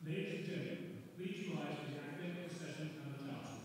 Ladies and gentlemen, please rise for the academic procession and the task.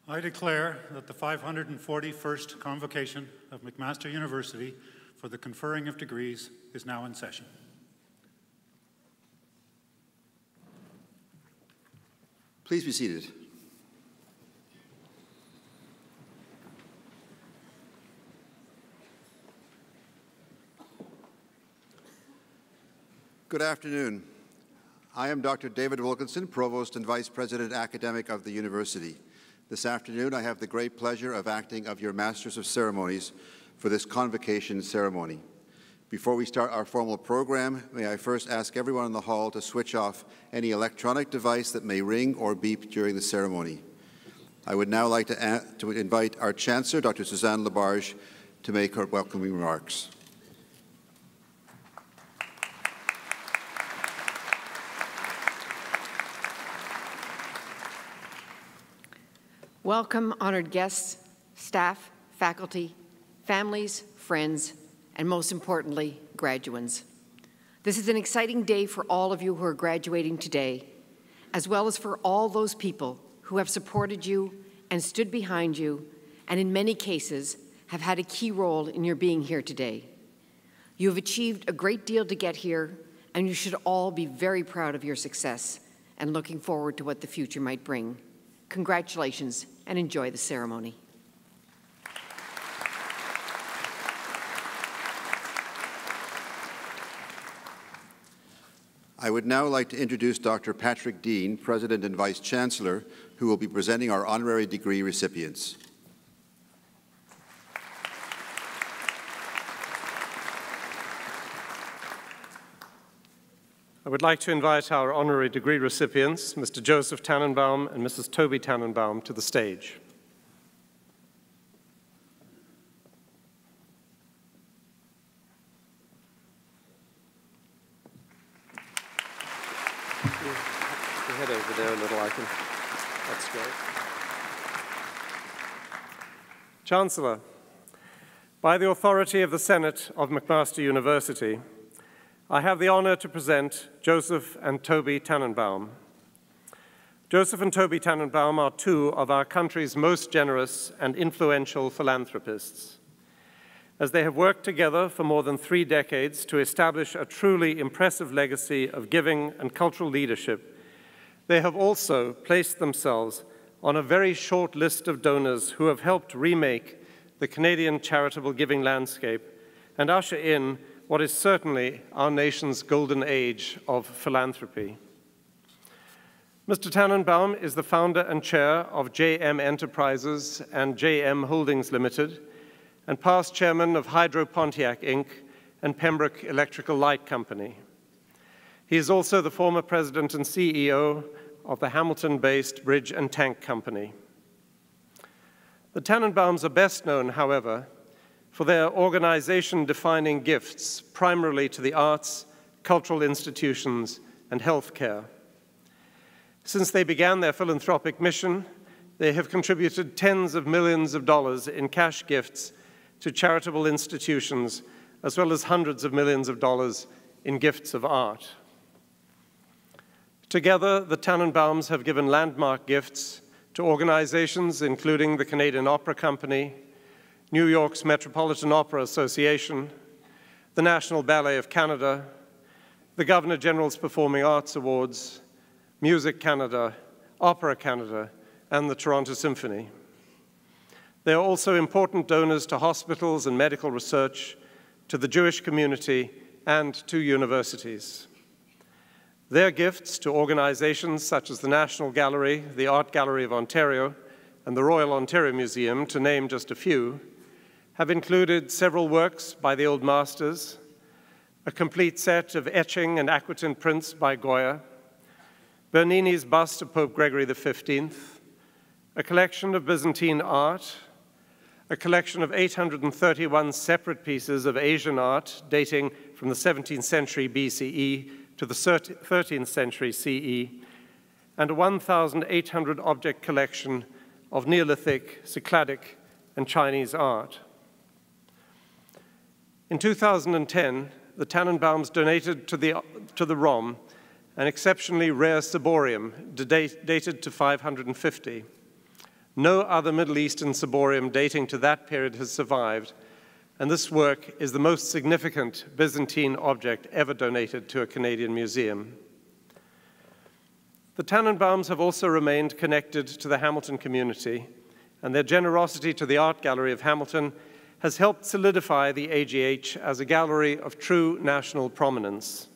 I declare that the 541st Convocation of McMaster University for the conferring of degrees is now in session. Please be seated. Good afternoon. I am Dr. David Wilkinson, Provost and Vice President Academic of the University. This afternoon, I have the great pleasure of acting of your Masters of Ceremonies for this Convocation ceremony. Before we start our formal program, may I first ask everyone in the hall to switch off any electronic device that may ring or beep during the ceremony. I would now like to invite our Chancellor, Dr. Suzanne Labarge, to make her welcoming remarks. Welcome, honored guests, staff, faculty, families, friends, and most importantly, graduands. This is an exciting day for all of you who are graduating today, as well as for all those people who have supported you and stood behind you, and in many cases have had a key role in your being here today. You have achieved a great deal to get here, and you should all be very proud of your success and looking forward to what the future might bring. Congratulations, and enjoy the ceremony. I would now like to introduce Dr. Patrick Dean, President and Vice Chancellor, who will be presenting our honorary degree recipients. I would like to invite our honorary degree recipients, Mr. Joseph Tannenbaum and Mrs. Toby Tannenbaum, to the stage. Head over there a little, I can. That's great. Chancellor, by the authority of the Senate of McMaster University, I have the honor to present Joseph and Toby Tannenbaum. Joseph and Toby Tannenbaum are two of our country's most generous and influential philanthropists. As they have worked together for more than 3 decades to establish a truly impressive legacy of giving and cultural leadership, they have also placed themselves on a very short list of donors who have helped remake the Canadian charitable giving landscape and usher in what is certainly our nation's golden age of philanthropy. Mr. Tannenbaum is the founder and chair of JM Enterprises and JM Holdings Limited, and past chairman of Hydro Pontiac Inc. and Pembroke Electrical Light Company. He is also the former president and CEO of the Hamilton-based Bridge and Tank Company. The Tannenbaums are best known, however, for their organization-defining gifts, primarily to the arts, cultural institutions, and healthcare. Since they began their philanthropic mission, they have contributed tens of millions of dollars in cash gifts to charitable institutions, as well as hundreds of millions of dollars in gifts of art. Together, the Tannenbaums have given landmark gifts to organizations including the Canadian Opera Company, New York's Metropolitan Opera Association, the National Ballet of Canada, the Governor General's Performing Arts Awards, Music Canada, Opera Canada, and the Toronto Symphony. They are also important donors to hospitals and medical research, to the Jewish community, and to universities. Their gifts to organizations such as the National Gallery, the Art Gallery of Ontario, and the Royal Ontario Museum, to name just a few, have included several works by the old masters, a complete set of etching and aquatint prints by Goya, Bernini's bust of Pope Gregory XV, a collection of Byzantine art, a collection of 831 separate pieces of Asian art dating from the 17th century BCE to the 13th century CE, and a 1,800 object collection of Neolithic, Cycladic, and Chinese art. In 2010, the Tannenbaums donated to the ROM an exceptionally rare ciborium dated to 550. No other Middle Eastern ciborium dating to that period has survived, and this work is the most significant Byzantine object ever donated to a Canadian museum. The Tannenbaums have also remained connected to the Hamilton community, and their generosity to the Art Gallery of Hamilton has helped solidify the AGH as a gallery of true national prominence.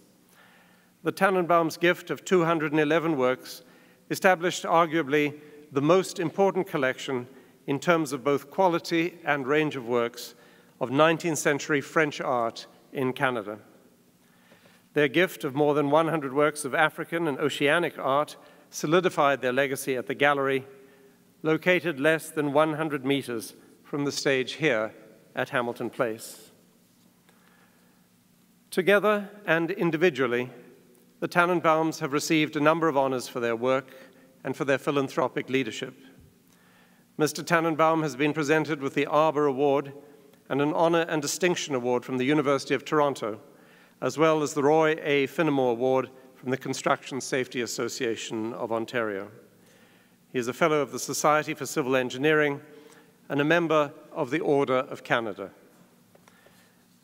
The Tannenbaums' gift of 211 works established arguably the most important collection in terms of both quality and range of works of 19th century French art in Canada. Their gift of more than 100 works of African and oceanic art solidified their legacy at the gallery, located less than 100 meters from the stage here at Hamilton Place. Together and individually, the Tannenbaums have received a number of honors for their work and for their philanthropic leadership. Mr. Tannenbaum has been presented with the Arbor Award and an Honor and Distinction Award from the University of Toronto, as well as the Roy A. Finnemore Award from the Construction Safety Association of Ontario. He is a Fellow of the Society for Civil Engineering and a member of the Order of Canada.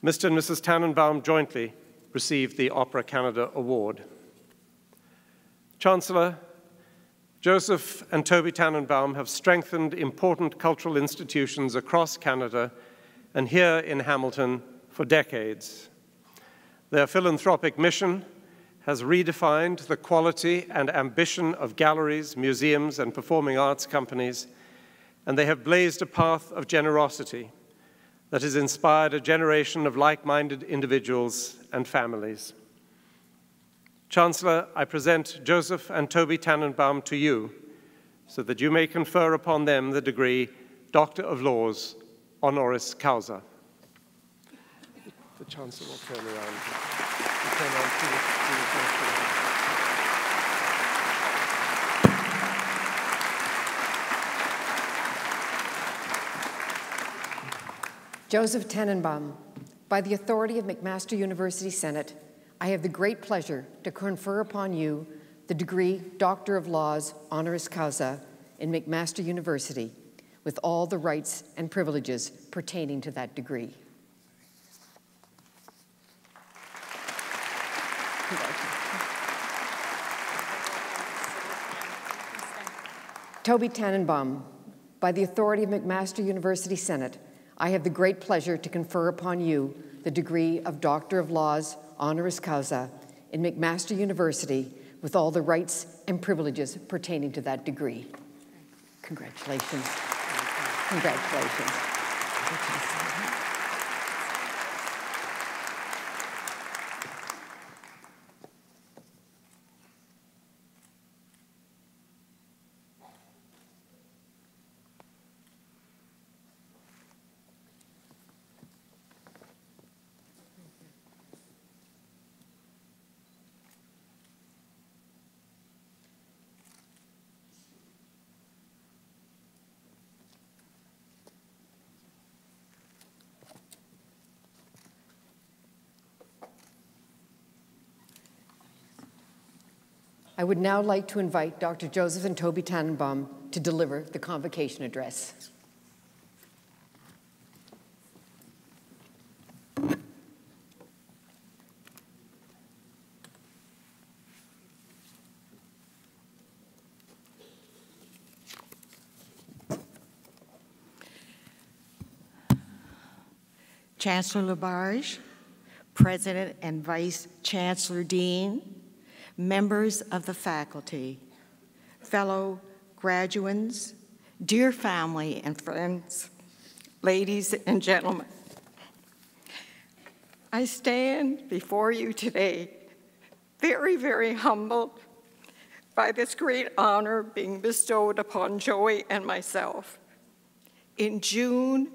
Mr. and Mrs. Tannenbaum jointly received the Opera Canada Award. Chancellor, Joseph and Toby Tannenbaum have strengthened important cultural institutions across Canada and here in Hamilton for decades. Their philanthropic mission has redefined the quality and ambition of galleries, museums, and performing arts companies, and they have blazed a path of generosity that has inspired a generation of like-minded individuals and families. Chancellor, I present Joseph and Toby Tannenbaum to you so that you may confer upon them the degree Doctor of Laws, honoris causa. The Chancellor will turn around. Joseph Tannenbaum, by the authority of McMaster University Senate, I have the great pleasure to confer upon you the degree Doctor of Laws honoris causa in McMaster University, with all the rights and privileges pertaining to that degree. Toby Tannenbaum, by the authority of McMaster University Senate, I have the great pleasure to confer upon you the degree of Doctor of Laws honoris causa in McMaster University, with all the rights and privileges pertaining to that degree. Congratulations. Congratulations. I would now like to invite Dr. Joseph and Toby Tannenbaum to deliver the convocation address. Chancellor Labarge, President and Vice Chancellor Dean, members of the faculty, fellow graduates, dear family and friends, ladies and gentlemen, I stand before you today very, very humbled by this great honor being bestowed upon Joey and myself. In June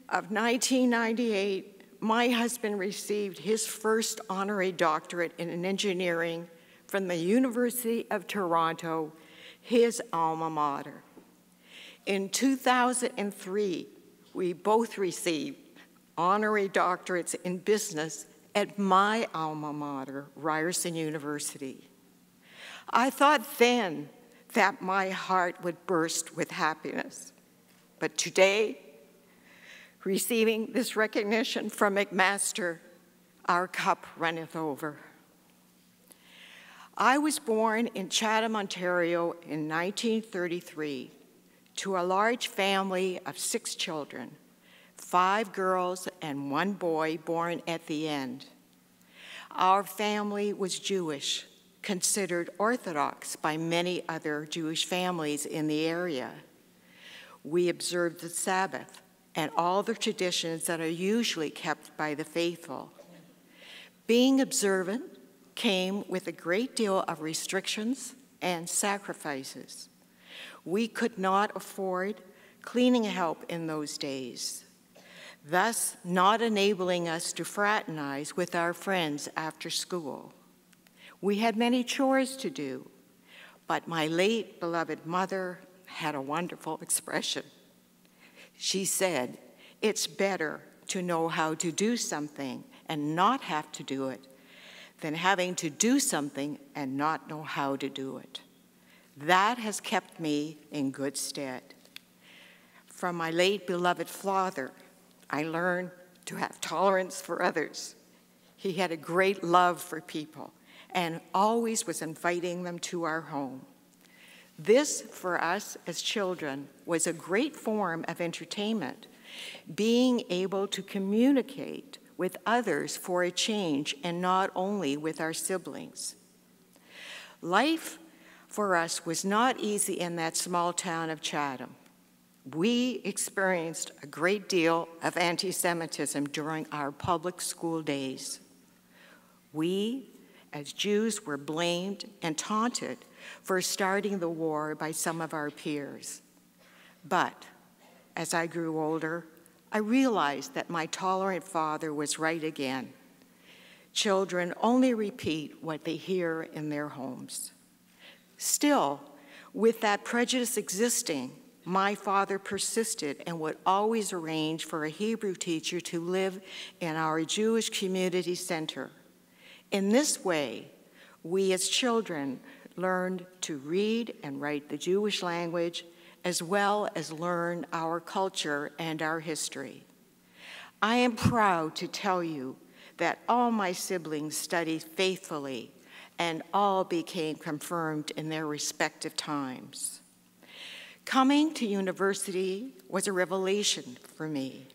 of 1998, my husband received his first honorary doctorate in engineering from the University of Toronto, his alma mater. In 2003, we both received honorary doctorates in business at my alma mater, Ryerson University. I thought then that my heart would burst with happiness. But today, receiving this recognition from McMaster, our cup runneth over. I was born in Chatham, Ontario in 1933 to a large family of 6 children, 5 girls and 1 boy born at the end. Our family was Jewish, considered Orthodox by many other Jewish families in the area. We observed the Sabbath and all the traditions that are usually kept by the faithful. Being observant came with a great deal of restrictions and sacrifices. We could not afford cleaning help in those days, thus not enabling us to fraternize with our friends after school. We had many chores to do, but my late beloved mother had a wonderful expression. She said, "It's better to know how to do something and not have to do it than having to do something and not know how to do it." That has kept me in good stead. From my late beloved father, I learned to have tolerance for others. He had a great love for people and always was inviting them to our home. This, for us as children, was a great form of entertainment, being able to communicate with others for a change and not only with our siblings. Life for us was not easy in that small town of Chatham. We experienced a great deal of anti-Semitism during our public school days. We, as Jews, were blamed and taunted for starting the war by some of our peers. But as I grew older, I realized that my tolerant father was right again. Children only repeat what they hear in their homes. Still, with that prejudice existing, my father persisted and would always arrange for a Hebrew teacher to live in our Jewish community center. In this way, we as children learned to read and write the Jewish language, as well as learn our culture and our history. I am proud to tell you that all my siblings studied faithfully and all became confirmed in their respective times. Coming to university was a revelation for me.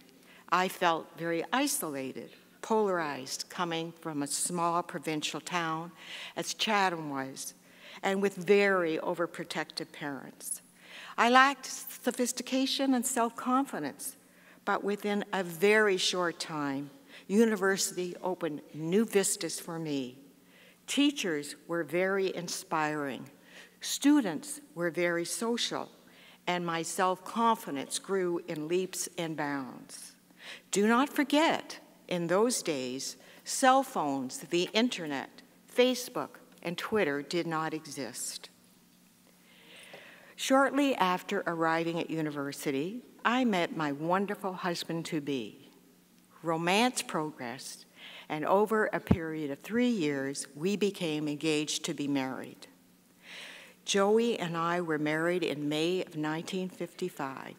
I felt very isolated, polarized, coming from a small provincial town, as Chatham was, and with very overprotective parents. I lacked sophistication and self-confidence, but within a very short time, university opened new vistas for me. Teachers were very inspiring. Students were very social, and my self-confidence grew in leaps and bounds. Do not forget, in those days, cell phones, the internet, Facebook, and Twitter did not exist. Shortly after arriving at university, I met my wonderful husband-to-be. Romance progressed, and over a period of 3 years, we became engaged to be married. Joey and I were married in May of 1955.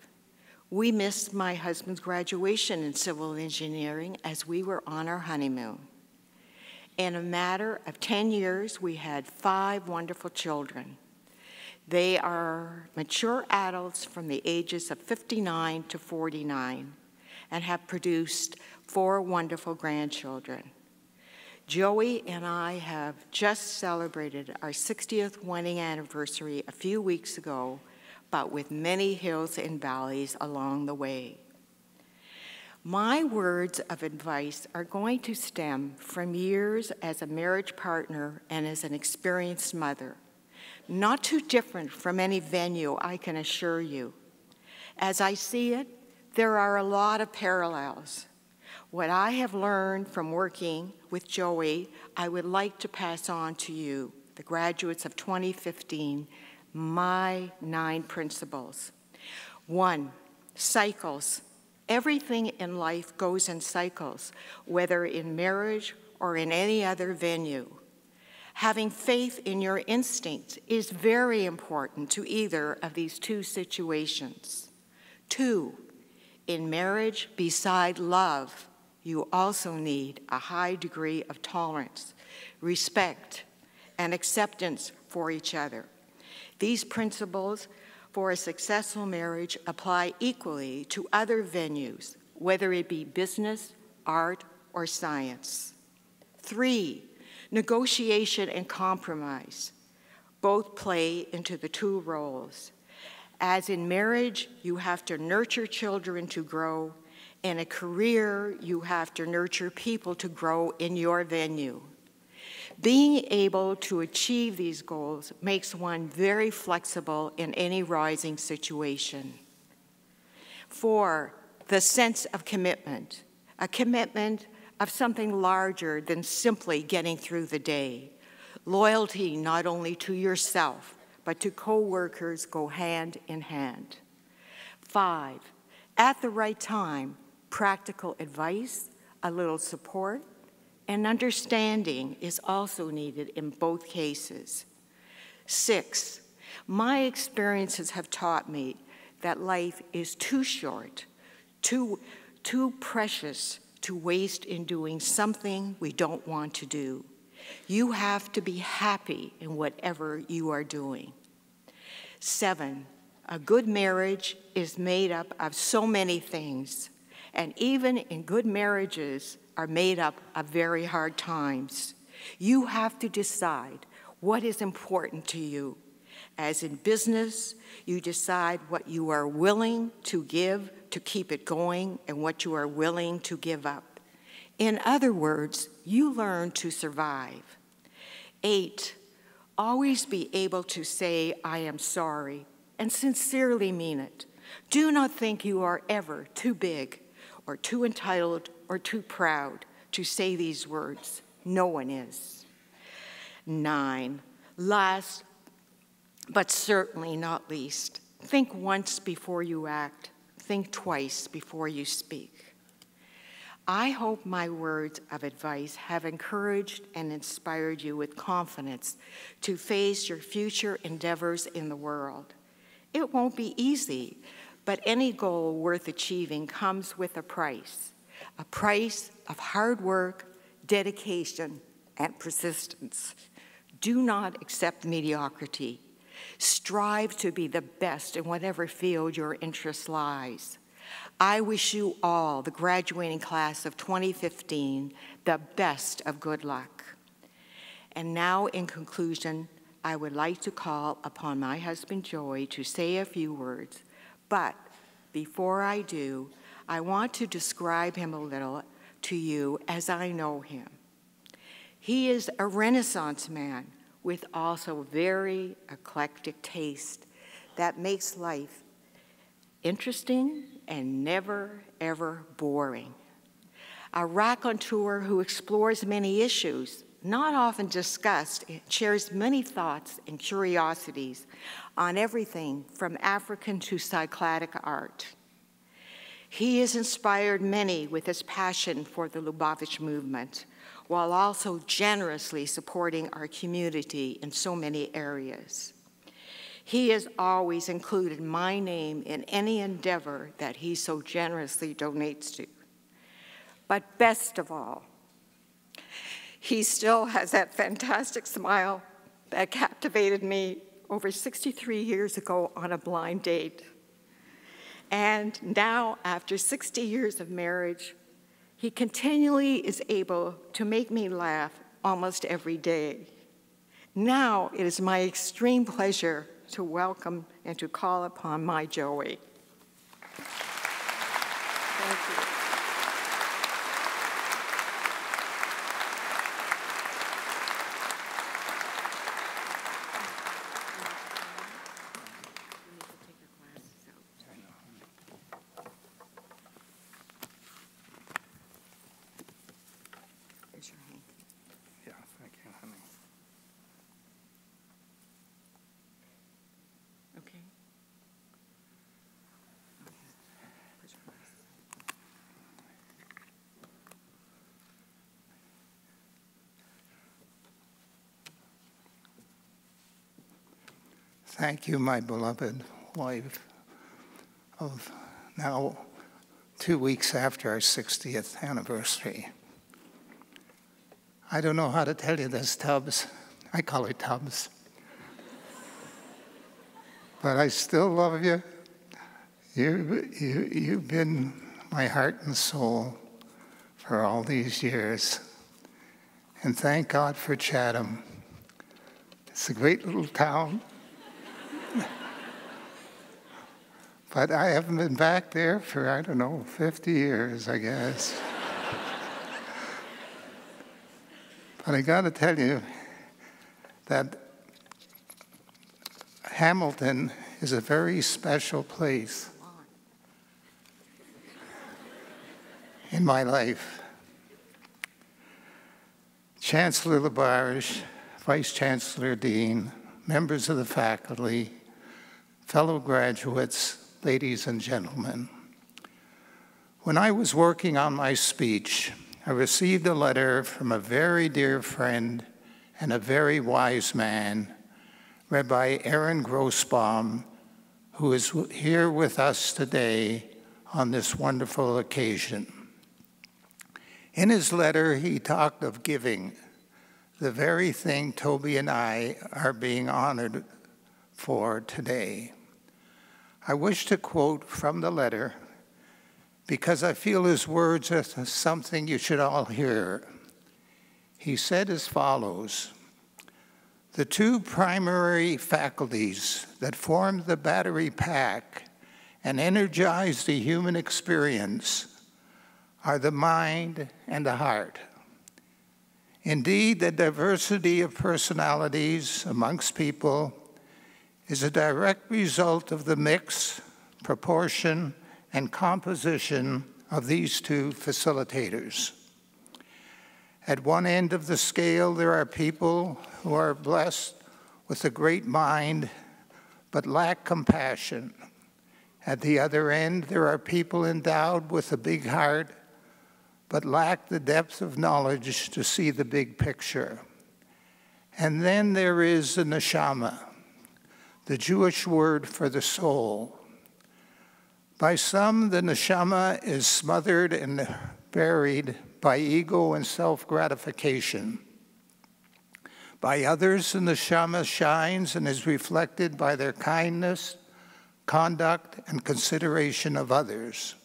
We missed my husband's graduation in civil engineering as we were on our honeymoon. In a matter of 10 years, we had 5 wonderful children. They are mature adults from the ages of 59 to 49 and have produced 4 wonderful grandchildren. Joey and I have just celebrated our 60th wedding anniversary a few weeks ago, but with many hills and valleys along the way. My words of advice are going to stem from years as a marriage partner and as an experienced mother. Not too different from any venue, I can assure you. As I see it, there are a lot of parallels. What I have learned from working with Joey, I would like to pass on to you, the graduates of 2015, my 9 principles. 1, cycles. Everything in life goes in cycles, whether in marriage or in any other venue. Having faith in your instincts is very important to either of these 2 situations. 2, in marriage, beside love, you also need a high degree of tolerance, respect, and acceptance for each other. These principles for a successful marriage apply equally to other venues, whether it be business, art, or science. 3, negotiation and compromise. Both play into the 2 roles. As in marriage, you have to nurture children to grow. In a career, you have to nurture people to grow in your venue. Being able to achieve these goals makes one very flexible in any rising situation. 4, the sense of commitment, a commitment of something larger than simply getting through the day. Loyalty not only to yourself, but to co-workers go hand in hand. 5, at the right time, practical advice, a little support, and understanding is also needed in both cases. 6, my experiences have taught me that life is too short, too precious to waste in doing something we don't want to do. You have to be happy in whatever you are doing. 7, a good marriage is made up of so many things, and even in good marriages are made up of very hard times. You have to decide what is important to you. As in business, you decide what you are willing to give to keep it going and what you are willing to give up. In other words, you learn to survive. 8, always be able to say, I am sorry, and sincerely mean it. Do not think you are ever too big or too entitled or too proud to say these words. No one is. 9, last but certainly not least, think once before you act. Think twice before you speak. I hope my words of advice have encouraged and inspired you with confidence to face your future endeavors in the world. It won't be easy, but any goal worth achieving comes with a price of hard work, dedication, and persistence. Do not accept mediocrity. Strive to be the best in whatever field your interest lies. I wish you all, the graduating class of 2015, the best of good luck. And now, in conclusion, I would like to call upon my husband, Joey, to say a few words. But before I do, I want to describe him a little to you as I know him. He is a Renaissance man with also very eclectic taste that makes life interesting and never, ever boring. A raconteur who explores many issues, not often discussed, and shares many thoughts and curiosities on everything from African to Cycladic art. He has inspired many with his passion for the Lubavitch movement, while also generously supporting our community in so many areas. He has always included my name in any endeavor that he so generously donates to. But best of all, he still has that fantastic smile that captivated me over 63 years ago on a blind date. And now, after 60 years of marriage, he continually is able to make me laugh almost every day. Now it is my extreme pleasure to welcome and to call upon my Joey. Thank you. Yeah, thank you, honey. Okay. Thank you, my beloved wife, of now 2 weeks after our 60th anniversary. I don't know how to tell you this, Tubbs. I call her Tubbs. But I still love you. You've been my heart and soul for all these years. And thank God for Chatham. It's a great little town. But I haven't been back there for, I don't know, 50 years, I guess. But I got to tell you that Hamilton is a very special place in my life. Chancellor Labarge, Vice Chancellor Dean, members of the faculty, fellow graduates, ladies and gentlemen. When I was working on my speech, I received a letter from a very dear friend and a very wise man, Rabbi Aaron Grossbaum, who is here with us today on this wonderful occasion. In his letter, he talked of giving, the very thing Toby and I are being honored for today. I wish to quote from the letter because I feel his words are something you should all hear. He said as follows: "The two primary faculties that form the battery pack and energize the human experience are the mind and the heart. Indeed, the diversity of personalities amongst people is a direct result of the mix, proportion, and composition of these two facilitators. At one end of the scale, there are people who are blessed with a great mind but lack compassion. At the other end, there are people endowed with a big heart but lack the depth of knowledge to see the big picture. And then there is the neshama, the Jewish word for the soul. By some, the neshama is smothered and buried by ego and self-gratification. By others, the neshama shines and is reflected by their kindness, conduct, and consideration of others.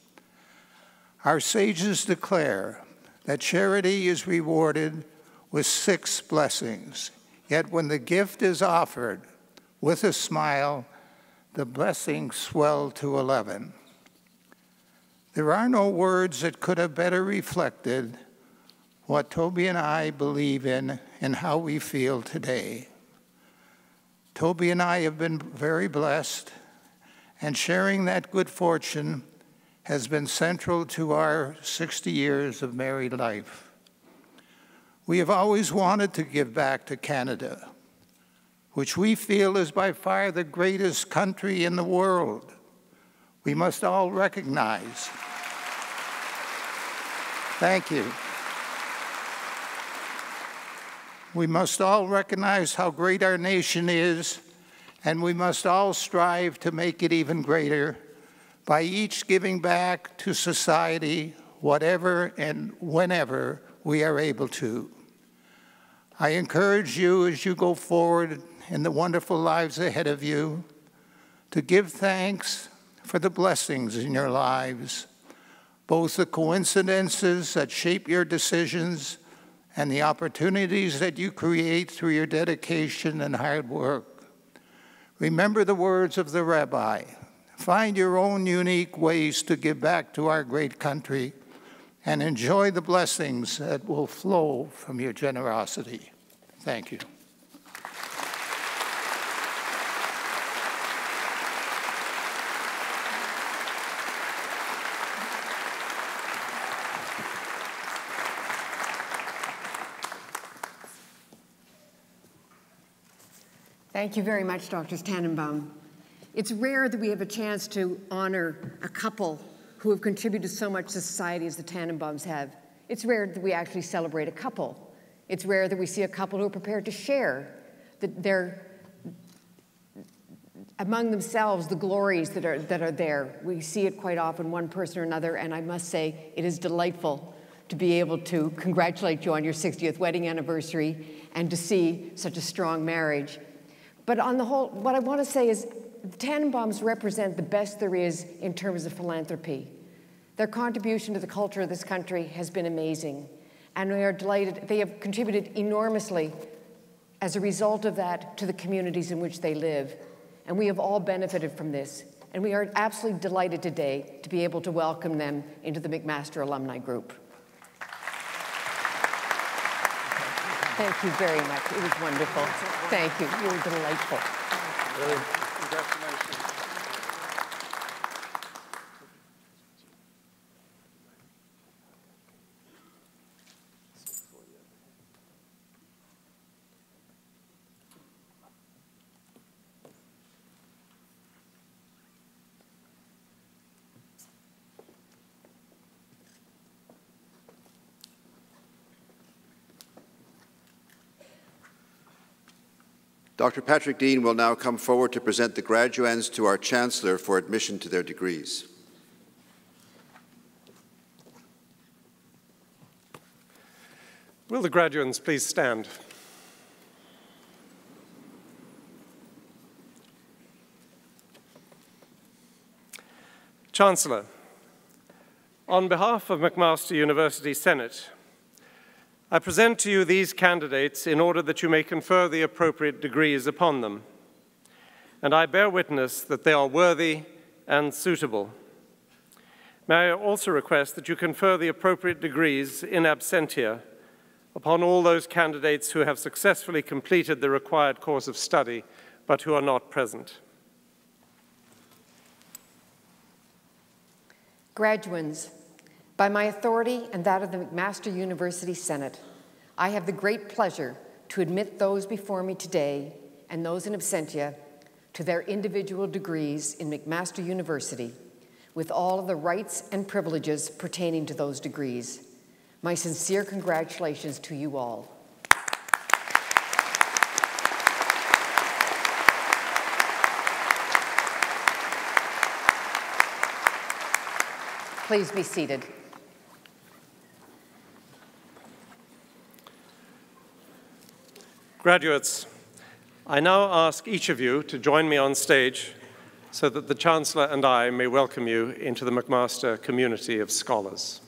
Our sages declare that charity is rewarded with 6 blessings, yet when the gift is offered with a smile, the blessings swell to 11. There are no words that could have better reflected what Toby and I believe in and how we feel today. Toby and I have been very blessed, and sharing that good fortune has been central to our 60 years of married life. We have always wanted to give back to Canada, which we feel is by far the greatest country in the world. We must all recognize. Thank you. We must all recognize how great our nation is, and we must all strive to make it even greater by each giving back to society whatever and whenever we are able to. I encourage you as you go forward in the wonderful lives ahead of you to give thanks for the blessings in your lives, both the coincidences that shape your decisions and the opportunities that you create through your dedication and hard work. Remember the words of the Rabbi. Find your own unique ways to give back to our great country and enjoy the blessings that will flow from your generosity. Thank you. Thank you very much, Dr. Tannenbaum. It's rare that we have a chance to honor a couple who have contributed so much to society as the Tannenbaums have. It's rare that we actually celebrate a couple. It's rare that we see a couple who are prepared to share among themselves the glories that are there. We see it quite often, one person or another, and I must say it is delightful to be able to congratulate you on your 60th wedding anniversary and to see such a strong marriage. But on the whole, what I want to say is the Tannenbaums represent the best there is in terms of philanthropy. Their contribution to the culture of this country has been amazing, and we are delighted. They have contributed enormously as a result of that to the communities in which they live, and we have all benefited from this. And we are absolutely delighted today to be able to welcome them into the McMaster Alumni Group. Thank you very much. It was wonderful. Thank you. You were delightful. Congratulations. Dr. Patrick Dean will now come forward to present the graduands to our Chancellor for admission to their degrees. Will the graduands please stand? Chancellor, on behalf of McMaster University Senate, I present to you these candidates in order that you may confer the appropriate degrees upon them, and I bear witness that they are worthy and suitable. May I also request that you confer the appropriate degrees in absentia upon all those candidates who have successfully completed the required course of study but who are not present. Graduands, by my authority and that of the McMaster University Senate, I have the great pleasure to admit those before me today and those in absentia to their individual degrees in McMaster University with all of the rights and privileges pertaining to those degrees. My sincere congratulations to you all. Please be seated. Graduates, I now ask each of you to join me on stage so that the Chancellor and I may welcome you into the McMaster community of scholars.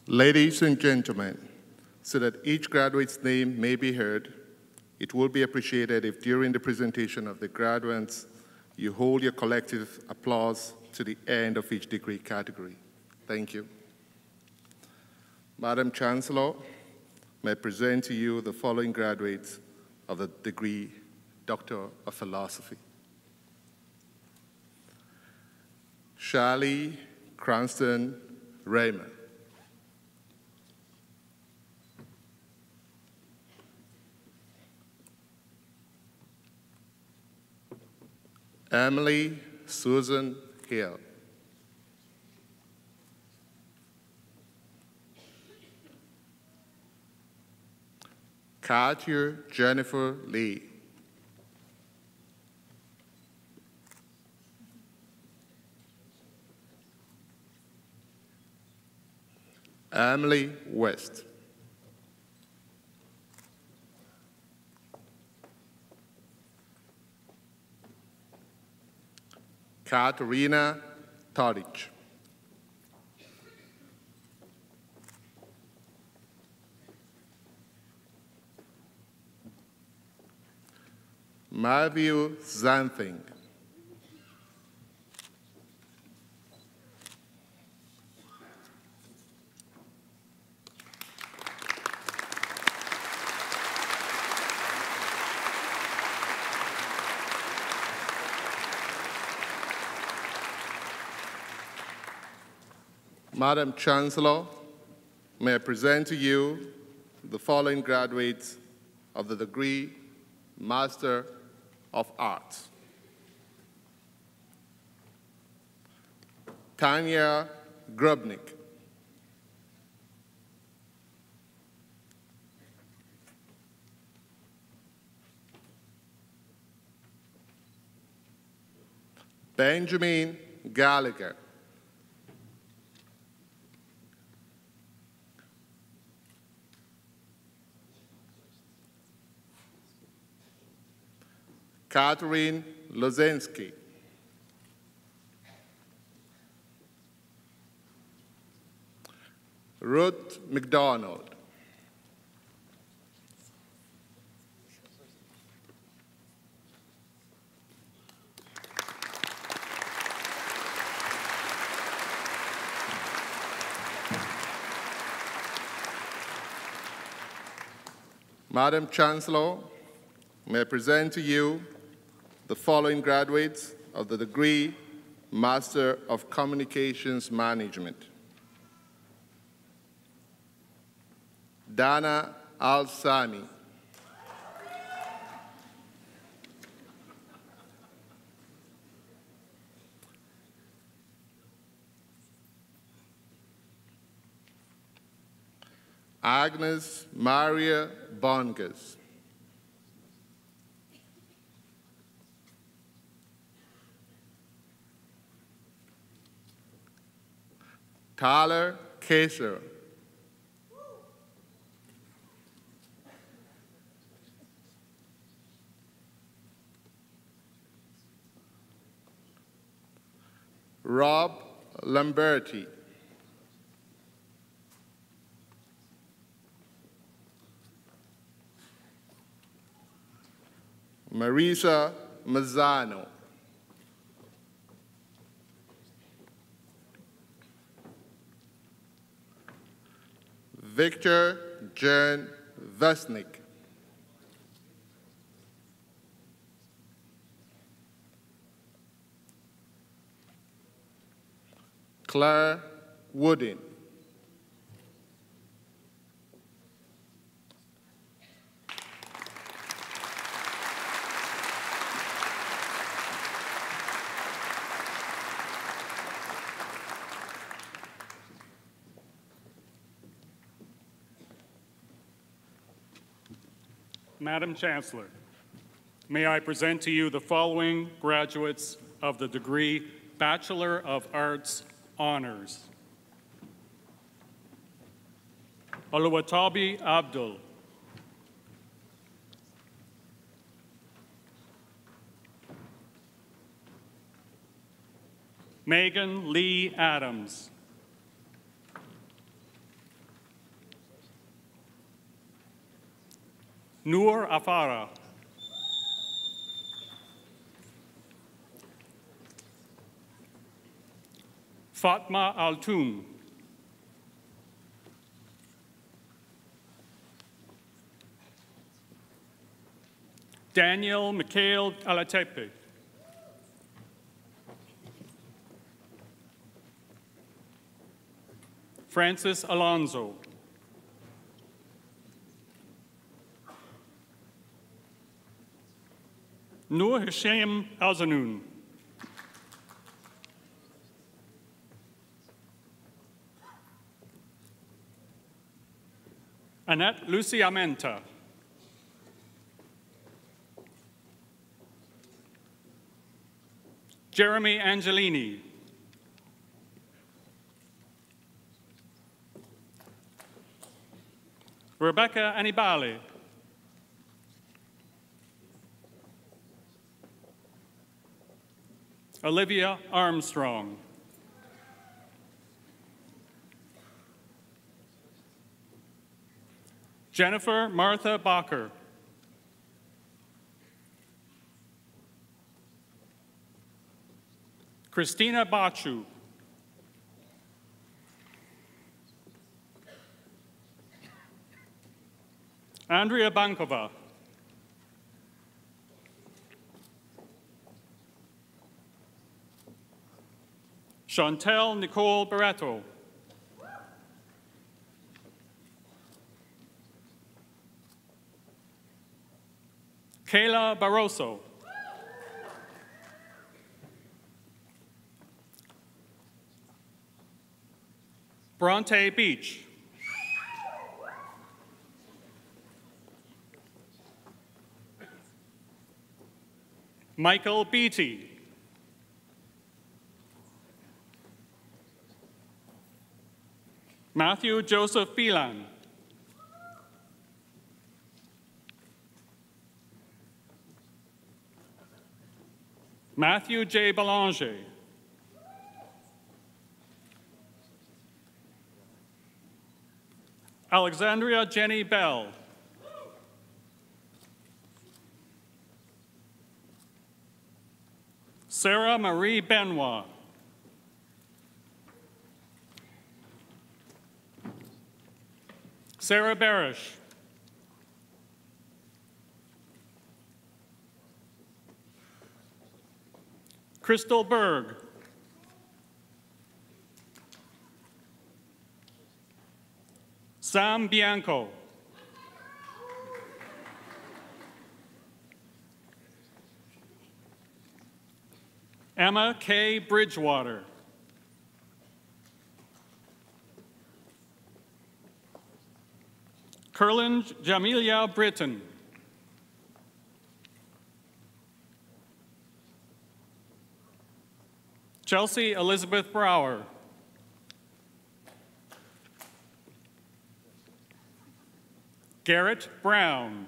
Ladies and gentlemen, so that each graduate's name may be heard, it would be appreciated if during the presentation of the graduates, you hold your collective applause to the end of each degree category. Thank you. Madam Chancellor, may I present to you the following graduates of the degree Doctor of Philosophy. Charlie Cranston Raymond. Emily Susan Hill. Katya Jennifer Lee. Emily West. Katerina Tadic. Matthew Zanthing. Madam Chancellor, may I present to you the following graduates of the degree Master of Arts. Tanya Grubnik. Benjamin Gallagher. Catherine Lozinski. Ruth McDonald. Madam Chancellor, may I present to you the following graduates of the degree Master of Communications Management. Dana Al-Sami. Agnes Maria Bongas. Tyler Kaser. Rob Lamberti. Marisa Mazzano. Victor Jern Vesnik. Claire Woodin. Madam Chancellor, may I present to you the following graduates of the degree Bachelor of Arts Honors. Oluwatobi Abdul. Megan Lee Adams. Noor Afara. Fatma Altoum. Daniel Mikhail Alatepe. Francis Alonso. Noor Hisham Alzanoun. Annette Lucia Menta. Jeremy Angelini. Rebecca Anibale. Olivia Armstrong. Jennifer Martha Bacher. Christina Bachu. Andrea Bankova. Chantel Nicole Barreto. Kayla Barroso. Bronte Beach. Michael Beatty. Matthew Joseph Phelan. Matthew J. Belanger. Alexandria Jenny Bell. Sarah Marie Benoit. Sarah Barish. Crystal Berg. Sam Bianco. Emma K. Bridgewater. Curlin Jamilia Britton. Chelsea Elizabeth Brower. Garrett Brown.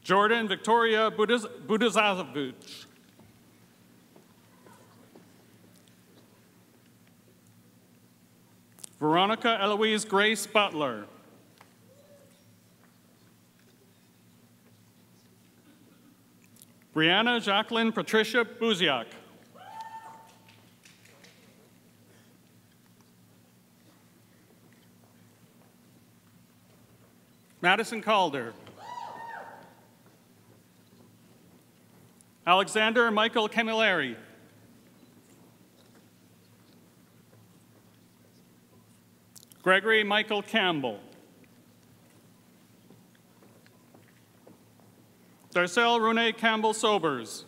Jordan Victoria Budizavich. Veronica Eloise Grace Butler. Brianna Jacqueline Patricia Buziak. Madison Calder. Alexander Michael Camilleri. Gregory Michael Campbell. Darcel Rune Campbell Sobers.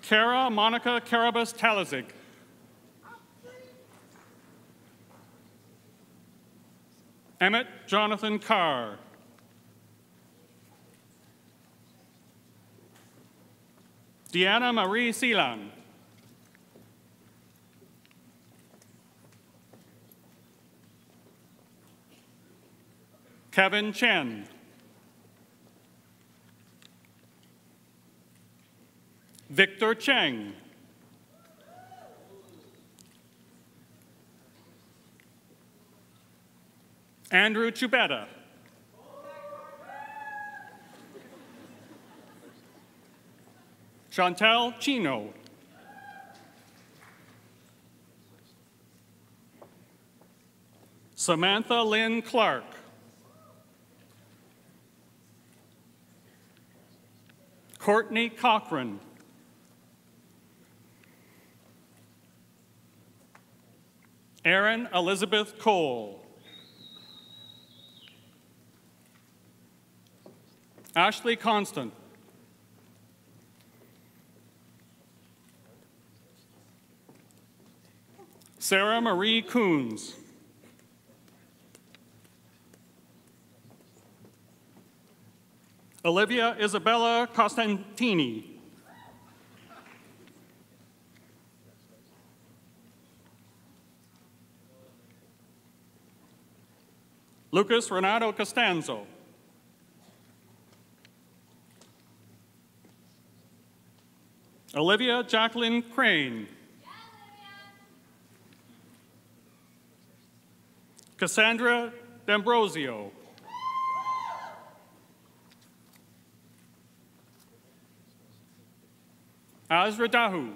Kara Monica Carabas Talazik. Emmett Jonathan Carr. Deanna Marie Seelan. Kevin Chen. Victor Cheng. Andrew Chubetta. Chantal Chino. Samantha Lynn Clark. Courtney Cochran. Erin Elizabeth Cole. Ashley Constant. Sarah Marie Coons. Olivia Isabella Costantini. Lucas Renato Costanzo. Olivia Jacqueline Crane. Cassandra D'Ambrosio. Azra Dahu.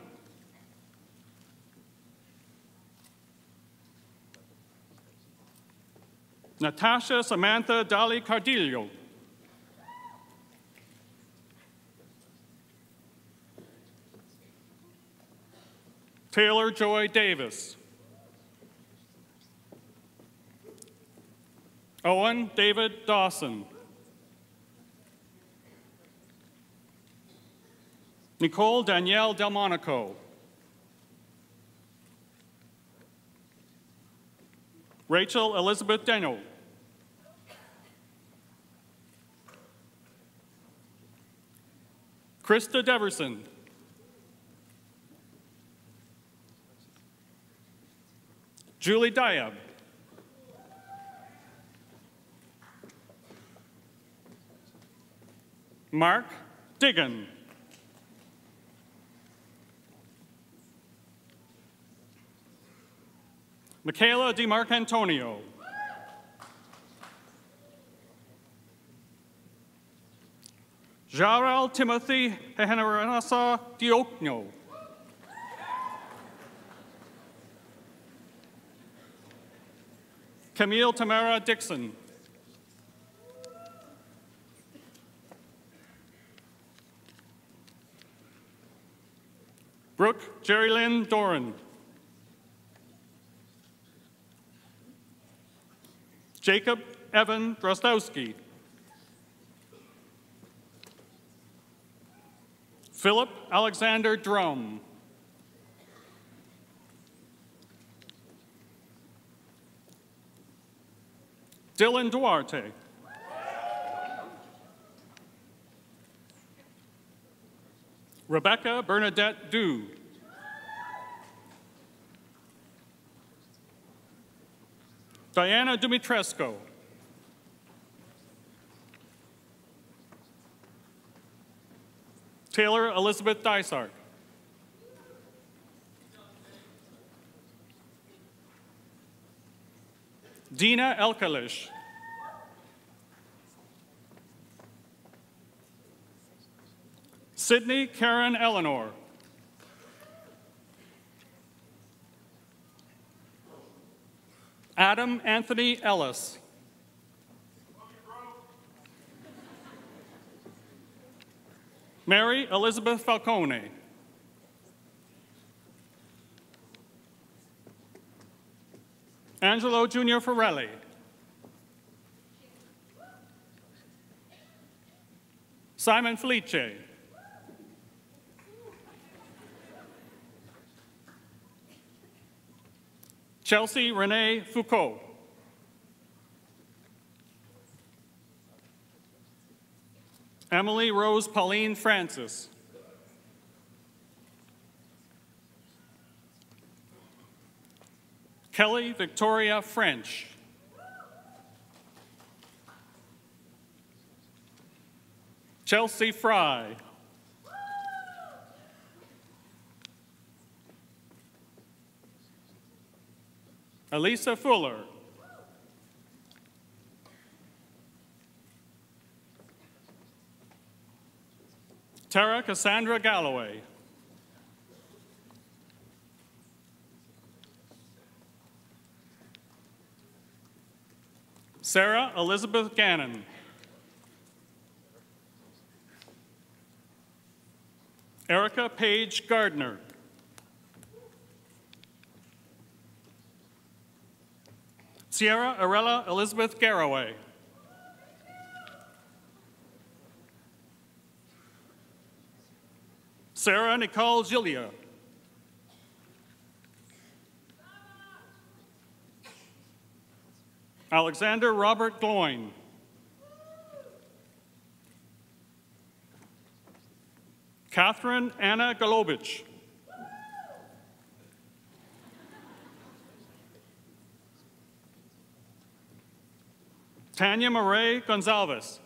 Natasha Samantha Dali Cardillo. Taylor Joy Davis. Owen David Dawson. Nicole Danielle Delmonico. Rachel Elizabeth Deno. Krista Deverson. Julie Diab. Mark Diggin. Michaela DiMarcantonio. Jarrell Timothy Hehenarasa Diokno. Camille Tamara Dixon. Brooke Jerry Lynn Doran. Jacob Evan Drozdowski. Philip Alexander Drum. Dylan Duarte. Rebecca Bernadette Dew. Diana Dumitrescu. Taylor Elizabeth Dysart. Dina Elkalish. Sydney Karen Eleanor. Adam Anthony Ellis. Mary Elizabeth Falcone. Angelo Junior Forelli. Simon Felice. Chelsea Renee Foucault. Emily Rose Pauline Francis. Kelly Victoria French. Chelsea Fry. Elisa Fuller. Tara Cassandra Galloway. Sarah Elizabeth Gannon. Erica Paige Gardner. Sierra Arella Elizabeth Garraway. Sarah Nicole Gilia. Alexander Robert Gloin. Catherine Anna Golobich. Tanya Marie Gonzalez.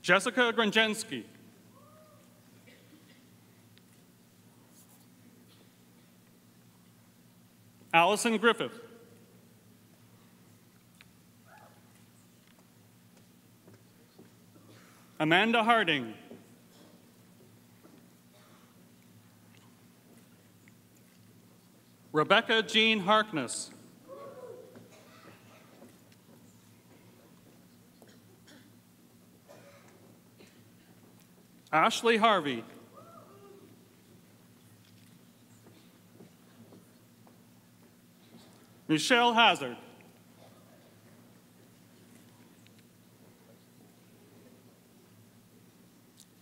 Jessica Gronjensky. Allison Griffith. Amanda Harding. Rebecca Jean Harkness. Ashley Harvey. Michelle Hazard.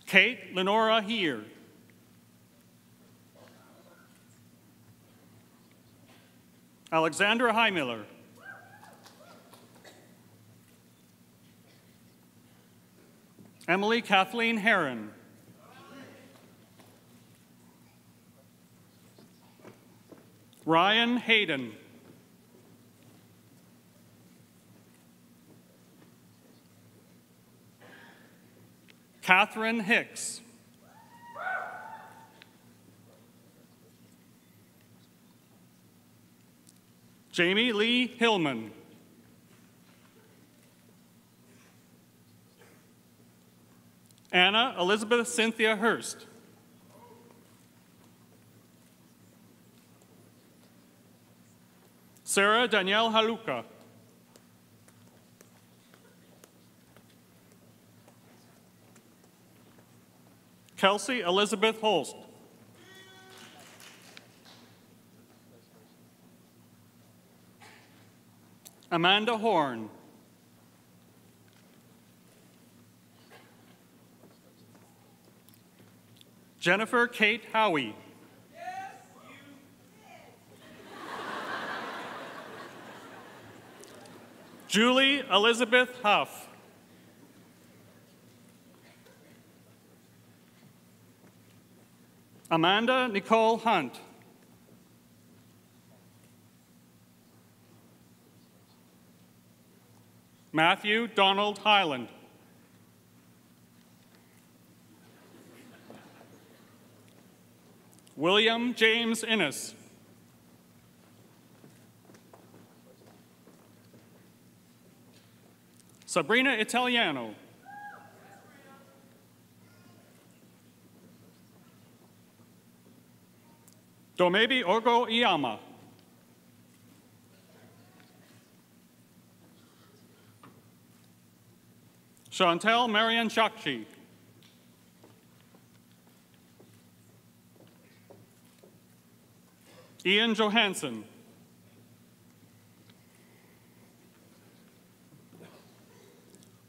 Kate Lenora Heer. Alexandra Heimiller. Emily Kathleen Heron. Ryan Hayden. Catherine Hicks. Jamie Lee Hillman. Anna Elizabeth Cynthia Hurst. Sarah Danielle Haluka. Kelsey Elizabeth Holst. Amanda Horn. Jennifer Kate Howie. Julie Elizabeth Huff. Amanda Nicole Hunt. Matthew Donald Highland. William James Innes. Sabrina Italiano. Domebi Orgo Iyama. Chantel Marian Shakshi. Ian Johansson.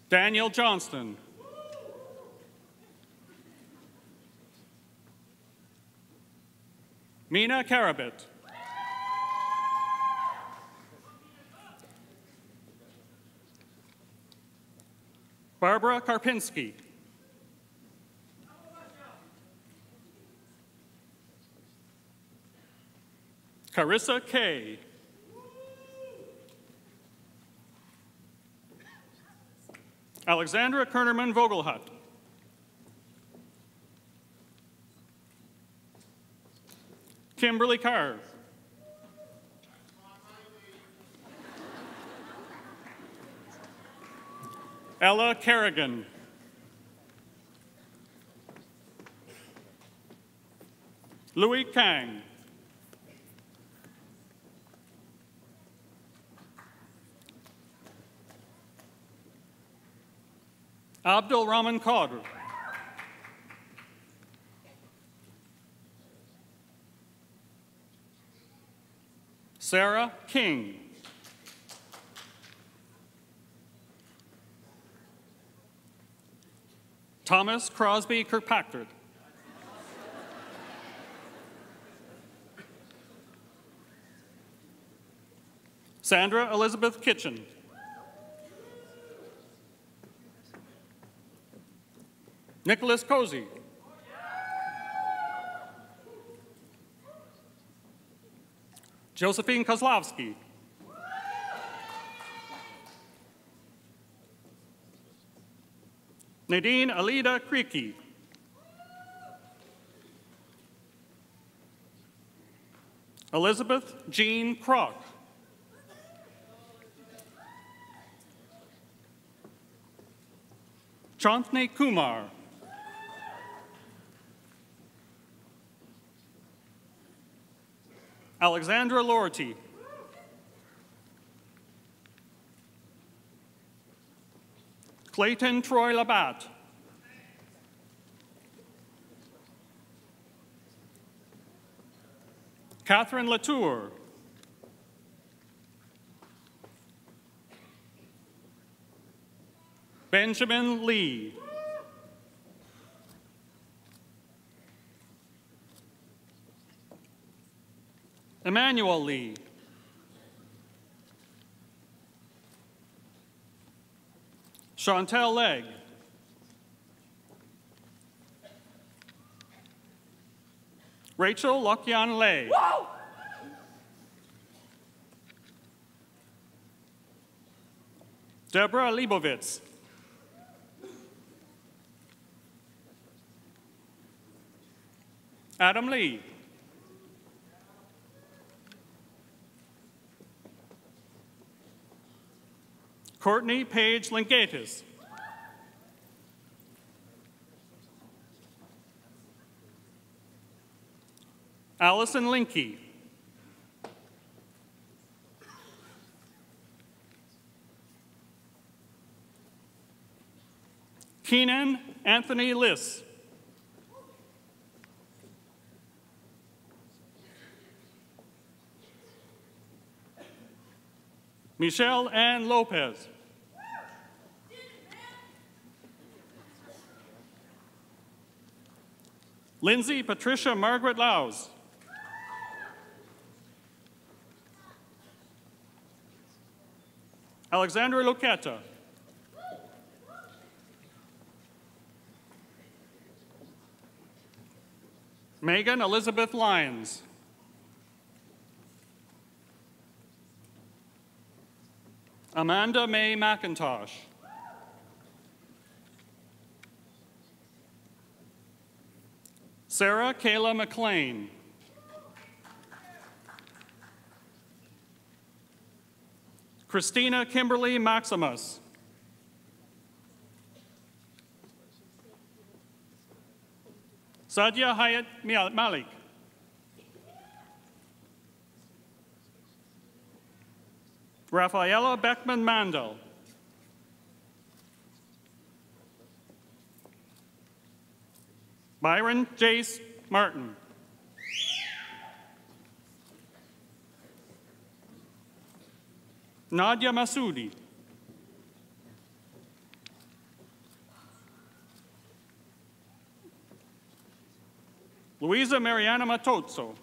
Daniel Johnston. Mina Karabit. Barbara Karpinski. Carissa Kay. Alexandra Kernerman Vogelhut. Kimberly Carr. Ella Kerrigan. Louis Kang. Abdul Rahman Qadr. Sarah King. Thomas Crosby Kirkpatrick. Sandra Elizabeth Kitchen. Nicholas Cozy. Josephine Kozlowski. Nadine Alida Creaky. Elizabeth Jean Kroc. Chantni Kumar. Alexandra Lorty. Clayton Troy Labatt. Catherine Latour. Benjamin Lee. Emmanuel Lee. Chantel Legg. Rachel Lokyan Lay. Whoa! Deborah Leibovitz. Adam Lee. Courtney Page Lingatis. Allison Linky. Keenan Anthony Liss. Michelle Ann Lopez. Lindsay Patricia Margaret Laus. Alexandra Luqueta. Megan Elizabeth Lyons. Amanda Mae McIntosh. Sarah Kayla McLean. Christina Kimberly Maximus. Sadia Hayat Malik. Rafaela Beckman Mandel. Byron Jace Martin. Nadia Masoudi. Luisa Mariana Matozzo.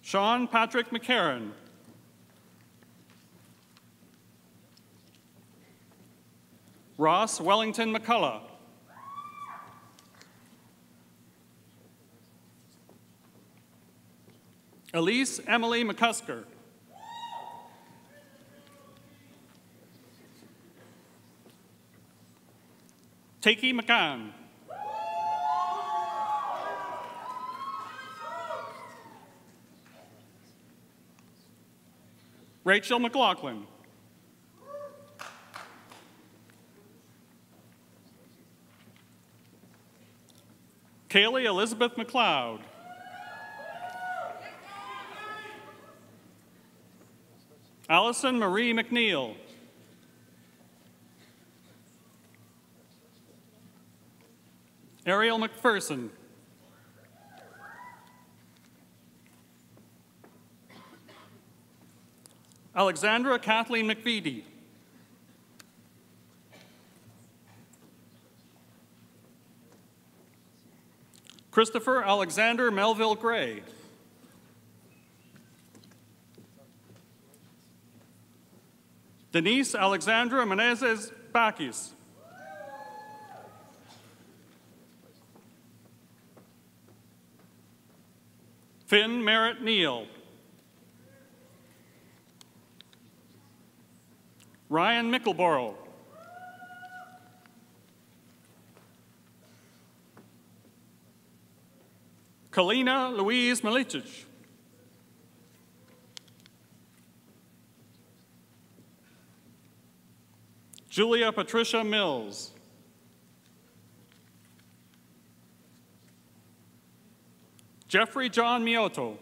Sean Patrick McCarran. Ross Wellington McCullough. Elise Emily McCusker. Takey McCann. Rachel McLaughlin. Kaylee Elizabeth McLeod. Allison Marie McNeil. Ariel McPherson. Alexandra Kathleen McVitie. Christopher Alexander Melville Gray. Denise Alexandra Menezes Bakis. Finn Merritt Neal. Ryan Mickleborough. Kalina Louise Milicic. Julia Patricia Mills. Jeffrey John Mioto.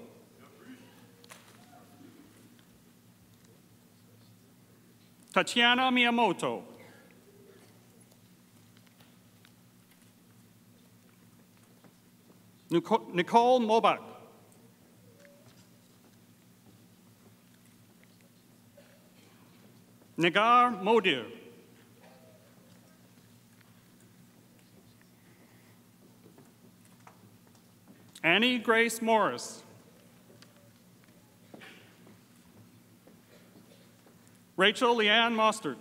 Tatiana Miyamoto. Nicole Mobach. Nagar Modir. Annie Grace Morris. Rachel Leanne Mostert.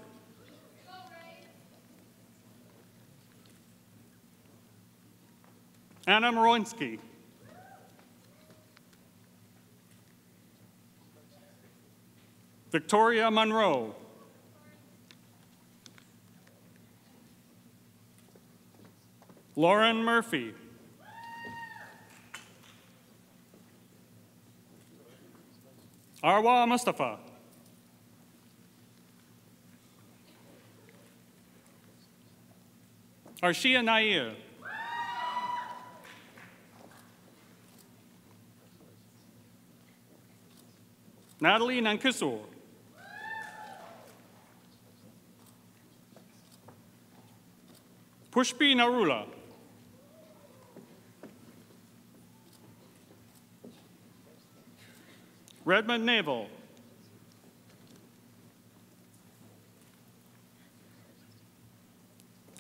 Anna Moroński. Victoria Monroe. Lauren Murphy. Arwa Mustafa. Arshia Nair. Natalie Nankisor. Pushpi Narula. Redmond Naval.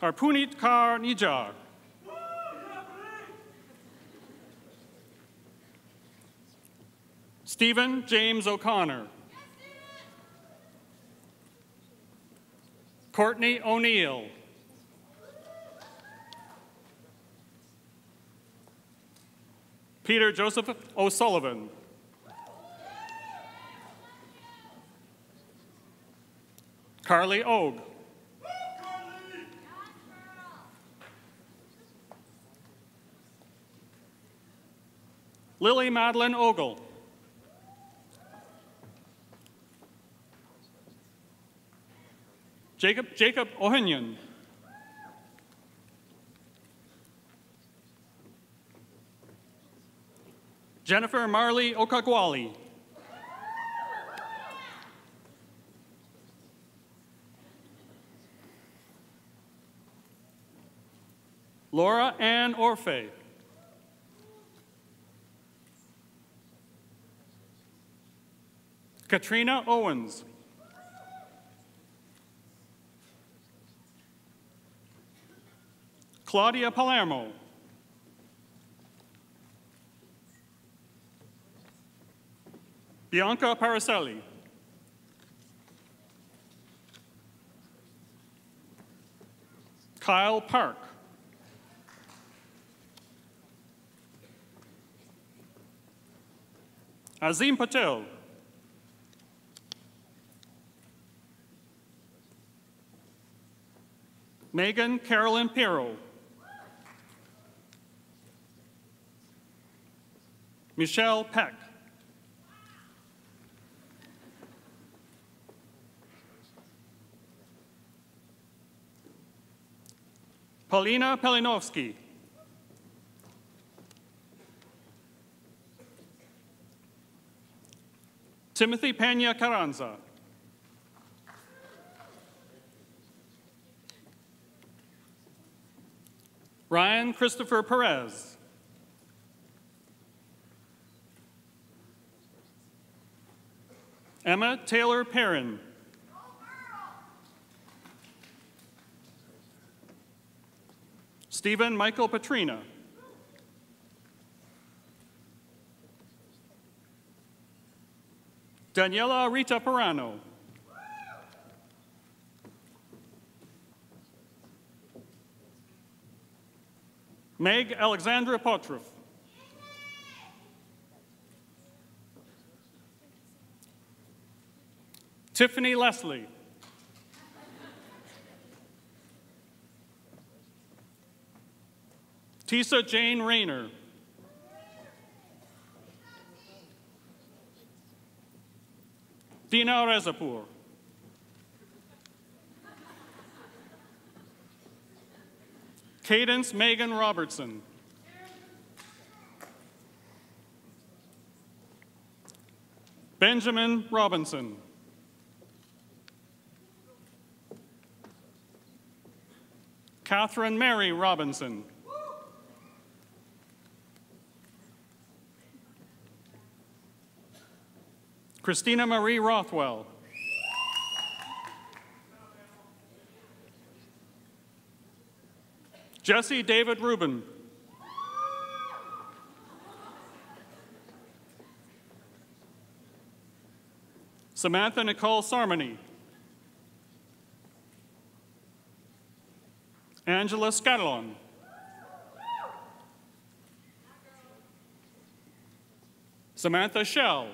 Harpunit Kar Nijar. Stephen James O'Connor. Courtney O'Neill. Peter Joseph O'Sullivan. Carly Ogue. Lily Madeline Ogle. Jacob Ohinian. Jennifer Marley Okagwali. Laura Ann Orfe. Katrina Owens. Claudia Palermo. Bianca Paracelli. Kyle Park. Azim Patel. Megan Carolyn Pirro. Michelle Peck. Paulina Pelinovsky. Timothy Pena Carranza. Ryan Christopher Perez. Emma Taylor Perrin. Stephen Michael Petrina. Daniela Rita Perano. Meg Alexandra Potroff. Tiffany Leslie. Tisa Jane Rayner. Dina Rezapur. Cadence Megan Robertson. Benjamin Robinson. Catherine Mary Robinson. Christina Marie Rothwell. Jesse David Rubin. Samantha Nicole Sarmony. Angela Scattalon. Samantha Shell.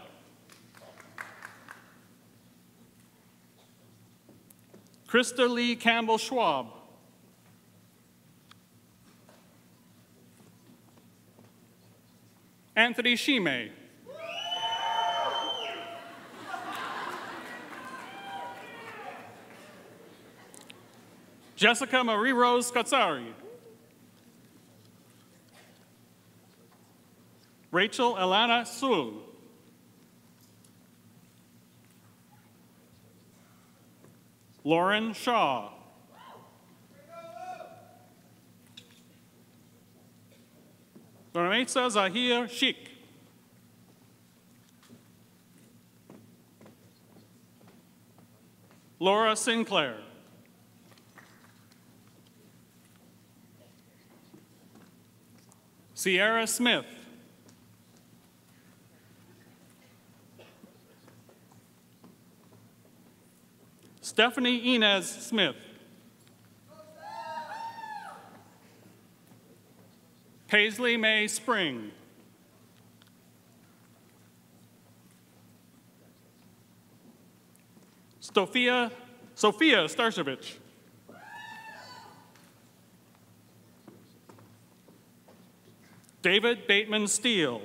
Krista Lee Campbell Schwab. Anthony Shime. Jessica Marie Rose Katsari. Rachel Elana Sul. Lauren Shaw. Donametsa Zahir Sheikh. Laura Sinclair. Sierra Smith. Stephanie Inez Smith. Paisley May Spring. Sophia Starshevich. David Bateman Steele.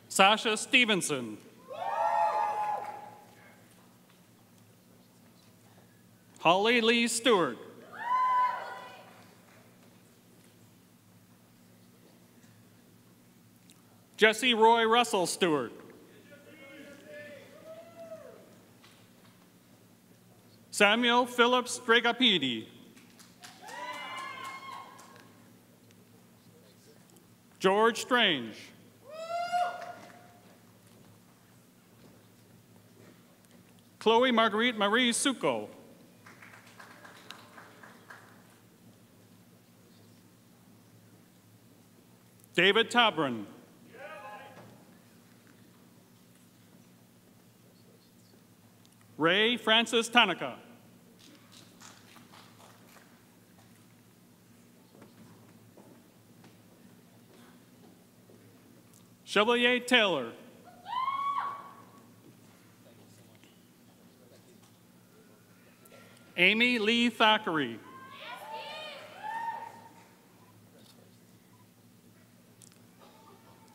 Sasha Stevenson. Holly Lee Stewart. Jesse Roy Russell Stewart. Samuel Phillips Dragapidi. George Strange. Chloe Marguerite Marie Succo. David Tabron. Ray Francis Tanaka. Chevalier Taylor. Amy Lee Thackeray.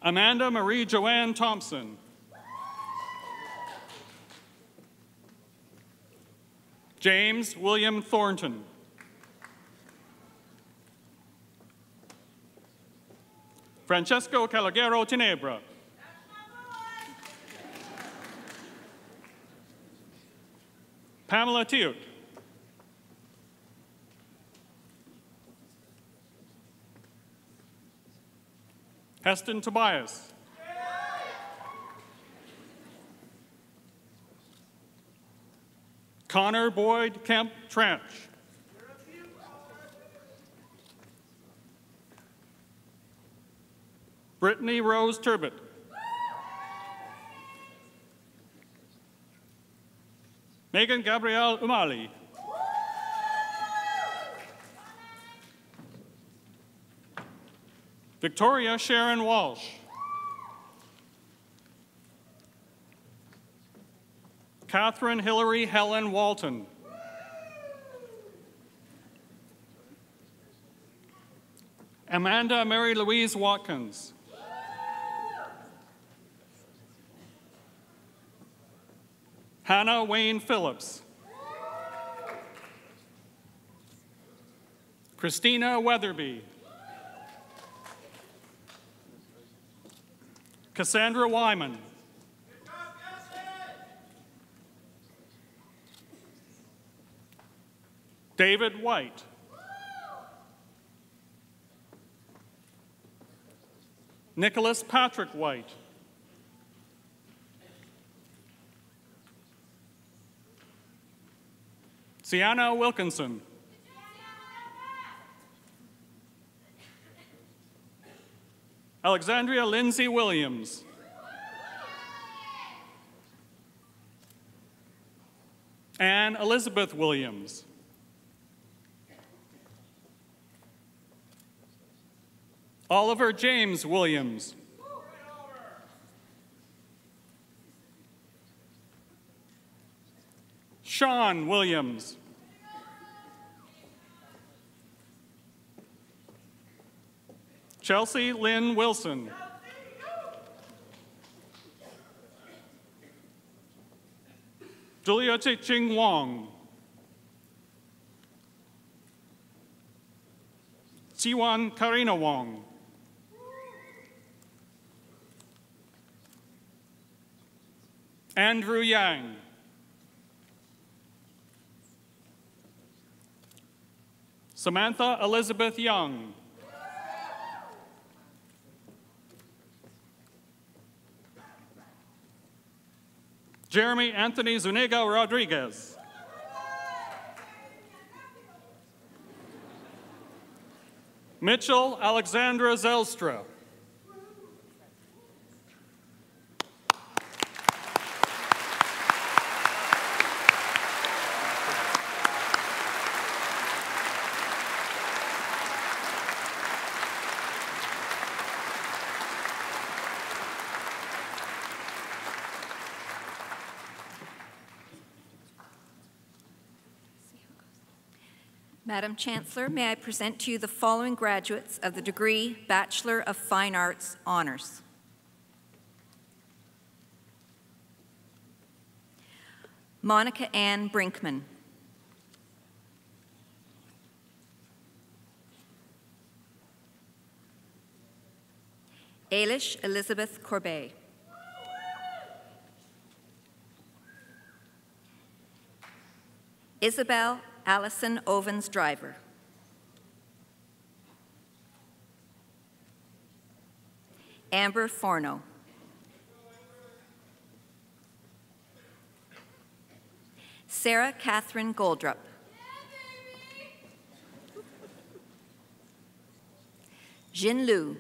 Amanda Marie Joanne Thompson. James William Thornton. Francesco Calagero Tenebra. Pamela Teut. Heston Tobias. Connor Boyd Kemp Tranch. Brittany Rose Turbot. Megan Gabrielle Umali. Victoria Sharon Walsh. Catherine Hillary Helen Walton. Amanda Mary Louise Watkins. Hannah Wayne Phillips. Christina Weatherby. Cassandra Wyman. David White. Nicholas Patrick White. Sienna Wilkinson. Alexandria Lindsay Williams. Anne Elizabeth Williams. Oliver James Williams. Sean Williams. Chelsea Lynn Wilson. Julia Ching Wong. Siwan Karina Wong. Andrew Yang. Samantha Elizabeth Young. Jeremy Anthony Zuniga Rodriguez. Mitchell Alexandra Zelstra. Madam Chancellor, may I present to you the following graduates of the degree Bachelor of Fine Arts Honors. Monica Ann Brinkman. Ailish Elizabeth Corbet. Isabel Allison Ovens Driver. Amber Forno. Sarah Catherine Goldrup. Jin Liu.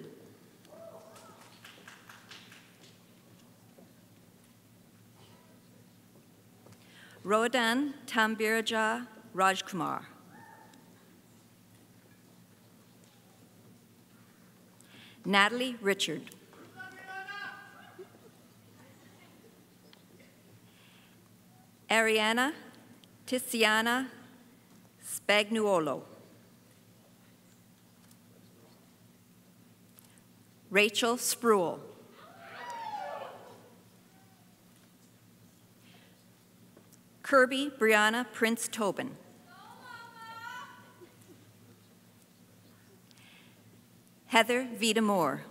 Rodan Tambiraja Rajkumar. Natalie Richard. Ariana Tiziana Spagnuolo. Rachel Spruill. Kirby Brianna Prince Tobin. Heather Vida Moore.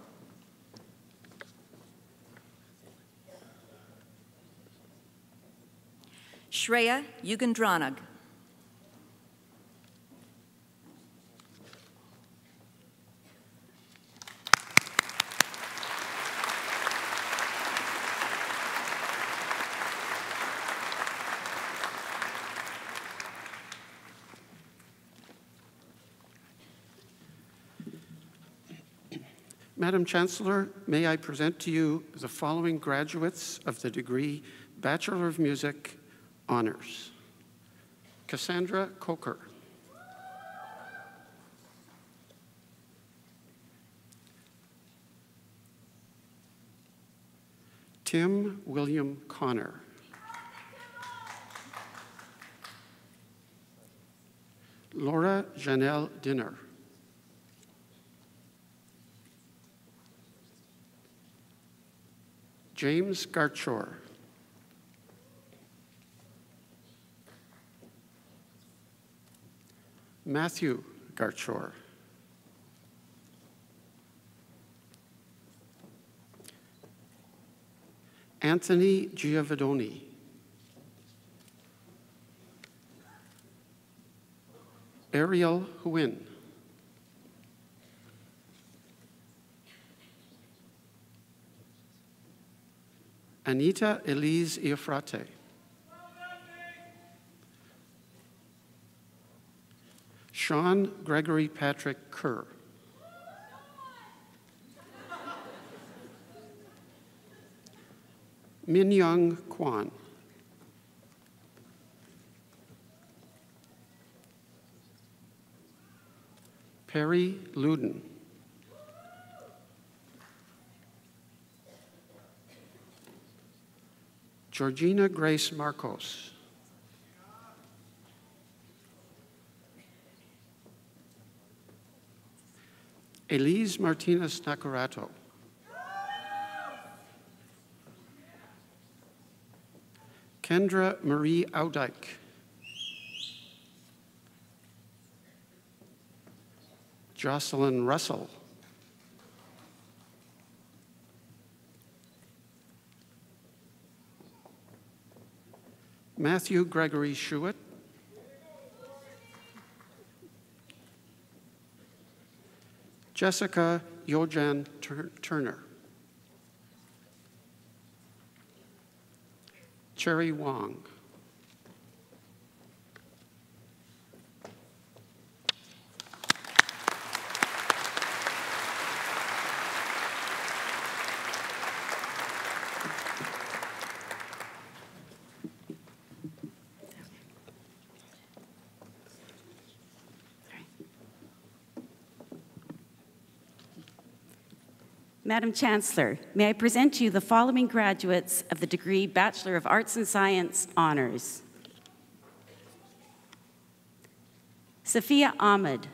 Shreya Yugandranag. Madam Chancellor, may I present to you the following graduates of the degree Bachelor of Music Honors. Cassandra Coker. Tim William Connor. Laura Janelle Dinner. James Garchor. Matthew Garchor. Anthony Giovadoni. Ariel Huyn. Anita Elise Iafrate. Sean Gregory Patrick Kerr. Min Young Kwan. Perry Luden. Georgina Grace Marcos. Elise Martinez Nacorato. Kendra Marie Audike. Jocelyn Russell. Matthew Gregory Shuitt. Jessica Yojan Turner. Cherry Wong. Madam Chancellor, may I present to you the following graduates of the degree Bachelor of Arts and Science Honors. Sophia Ahmed.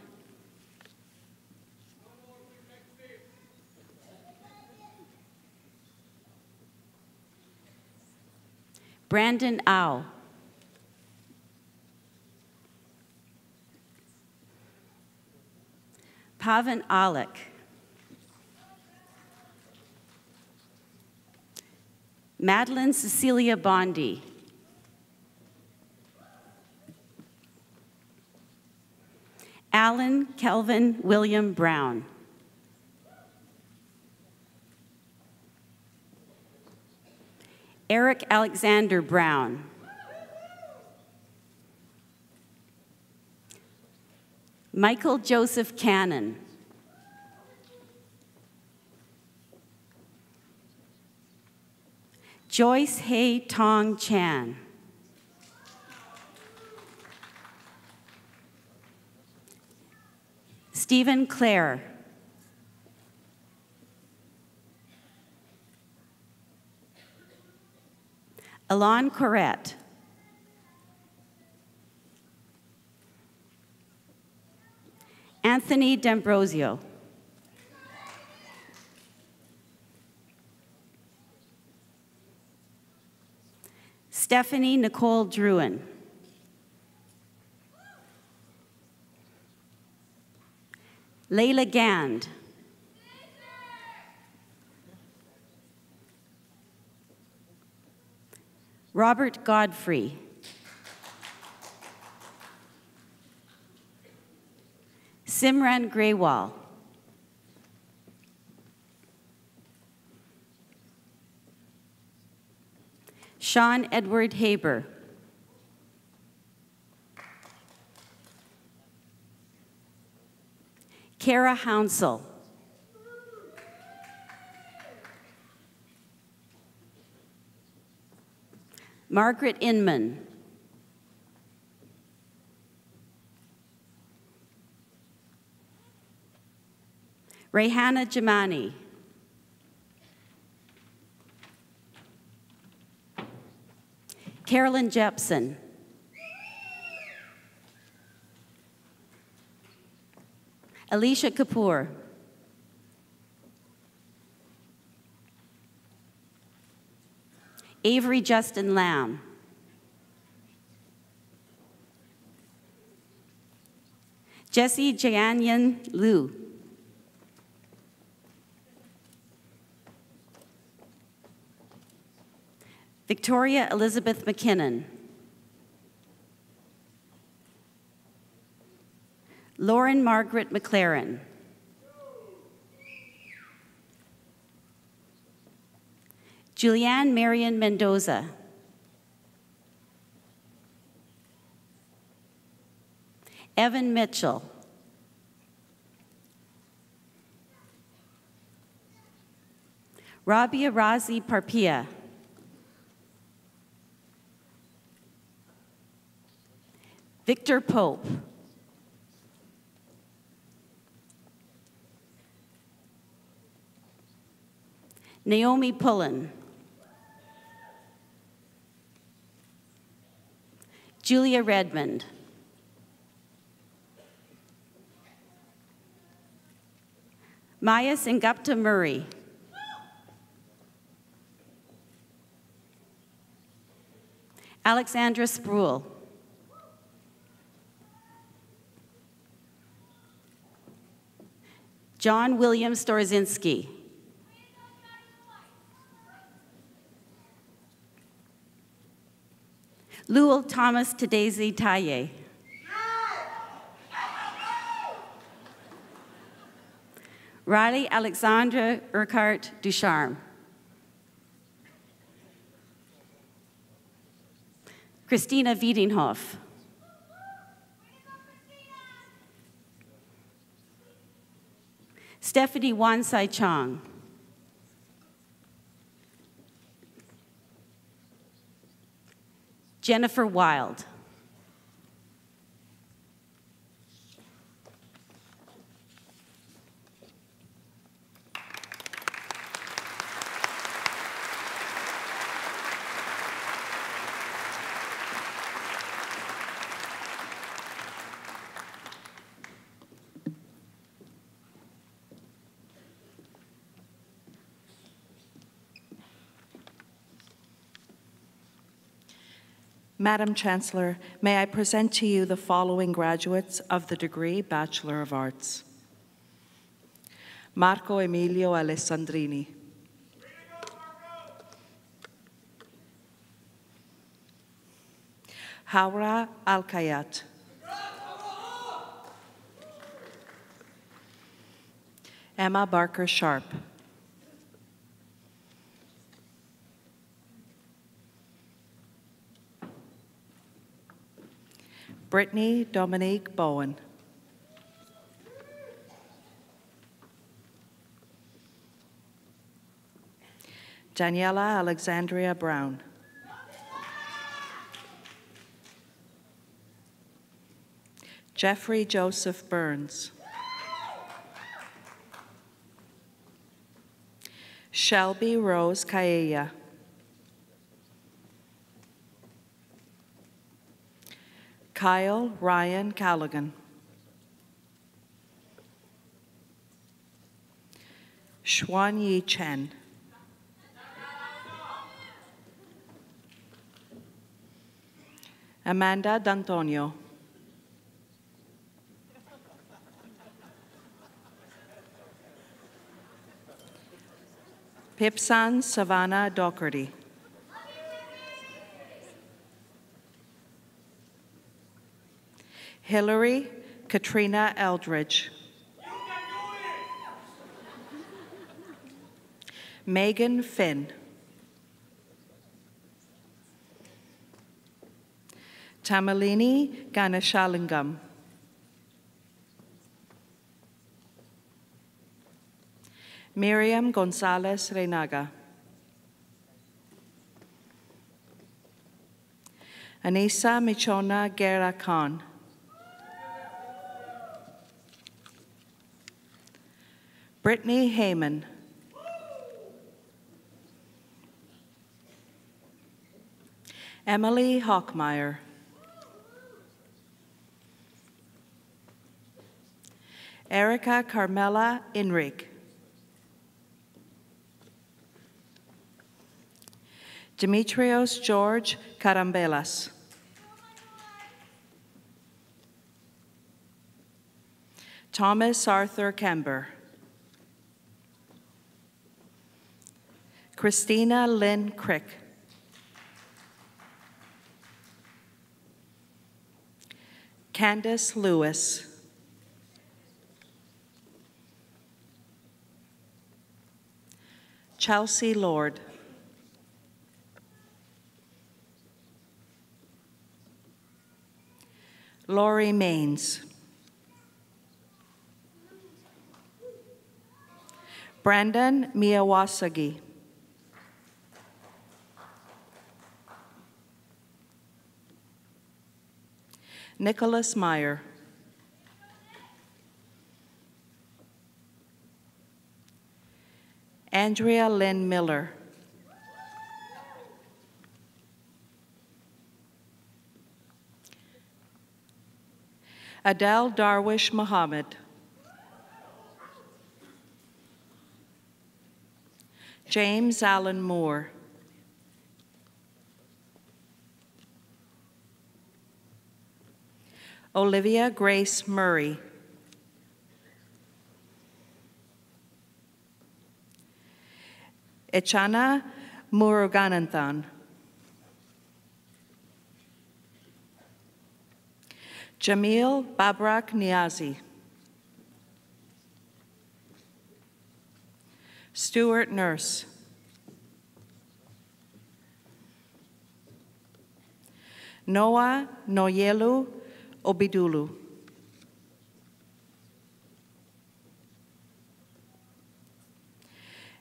Brandon Au. Pavan Alek. Madeline Cecilia Bondi. Alan Kelvin William Brown. Eric Alexander Brown. Michael Joseph Cannon. Joyce Hay Tong Chan. Stephen Clare. Alon Corrette. Anthony D'Ambrosio. Stephanie Nicole Druin. Layla Gand. Robert Godfrey. Simran Graywal. Sean Edward Haber. Kara Hounsell. Margaret Inman. Rayhana Jamani. Carolyn Jepson. Alicia Kapoor. Avery Justin Lamb. Jessie Jayanyan Liu. Victoria Elizabeth McKinnon. Lauren Margaret McLaren. Julianne Marion Mendoza. Evan Mitchell. Rabia Razi Parpia. Victor Pope. Naomi Pullen. Julia Redmond. Maya Singupta Murray. Alexandra Spruill. John William Storzinski. Lowell Thomas Tadezi Taye. Riley Alexandra Urquhart Ducharme. Christina Wiedinghoff. Stephanie Wansai Chong. Jennifer Wild. Madam Chancellor, may I present to you the following graduates of the degree Bachelor of Arts. Marco Emilio Alessandrini. Haura Alkayat. Emma Barker Sharp. Brittany Dominique Bowen. Daniela Alexandria Brown. Jeffrey Joseph Burns. Shelby Rose Kaeya. Kyle Ryan Callaghan. Xuan Yi Chen. Amanda D'Antonio. Pipsan Savannah Doherty. Hillary Katrina Eldridge. Megan Finn. Tamalini Ganashalingam. Miriam Gonzalez Renaga. Anissa Michona Guerra Khan. Brittany Heyman. Emily Hockmeyer. Erica Carmela Enrique. Demetrios George Carambelas. Thomas Arthur Kember. Christina Lynn Crick. Candace Lewis. Chelsea Lord. Lori Maines. Brandon Miyawasagi. Nicholas Meyer. Andrea Lynn Miller. Adele Darwish Muhammad. James Allen Moore. Olivia Grace Murray. Echana Muruganathan. Jamil Babrak Niazi. Stuart Nurse. Noah Noyelu Obidulu.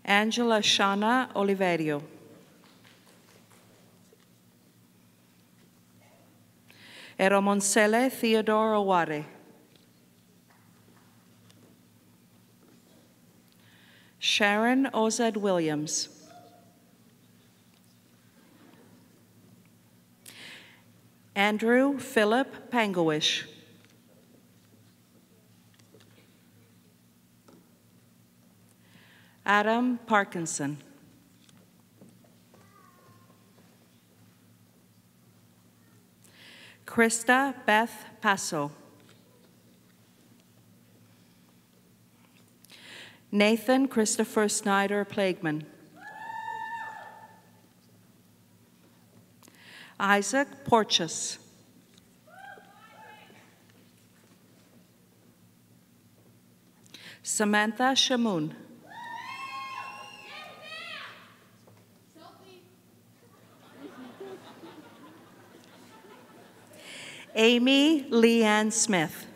Angela Shana Oliverio. Eromonsele Theodore Oware. Sharon Ozed Williams. Andrew Philip Pangowish. Adam Parkinson. Krista Beth Passo. Nathan Christopher Snyder Plagueman. Isaac Porches. Samantha Shamoon. Amy Leanne Smith.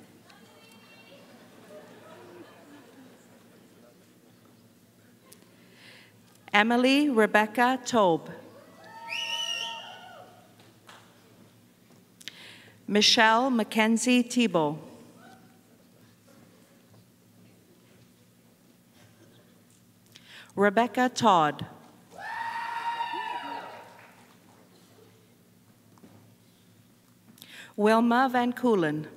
Emily Rebecca Tobe. Michelle Mackenzie Thibault. Rebecca Todd. Wilma Van Coolen.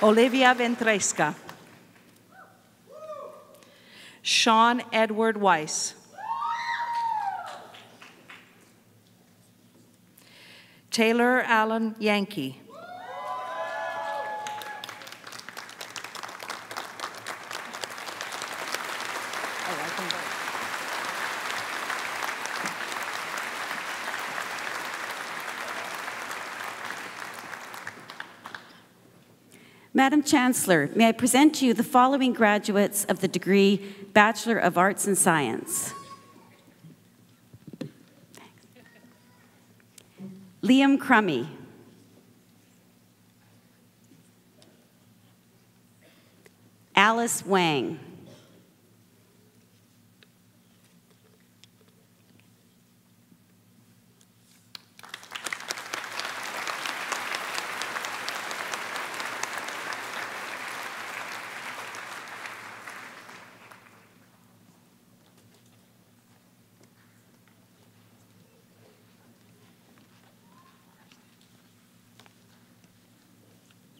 Olivia Ventresca. Sean Edward Weiss. Taylor Allen Yankee. Madam Chancellor, may I present to you the following graduates of the degree Bachelor of Arts and Science. Liam Crummy. Alice Wang.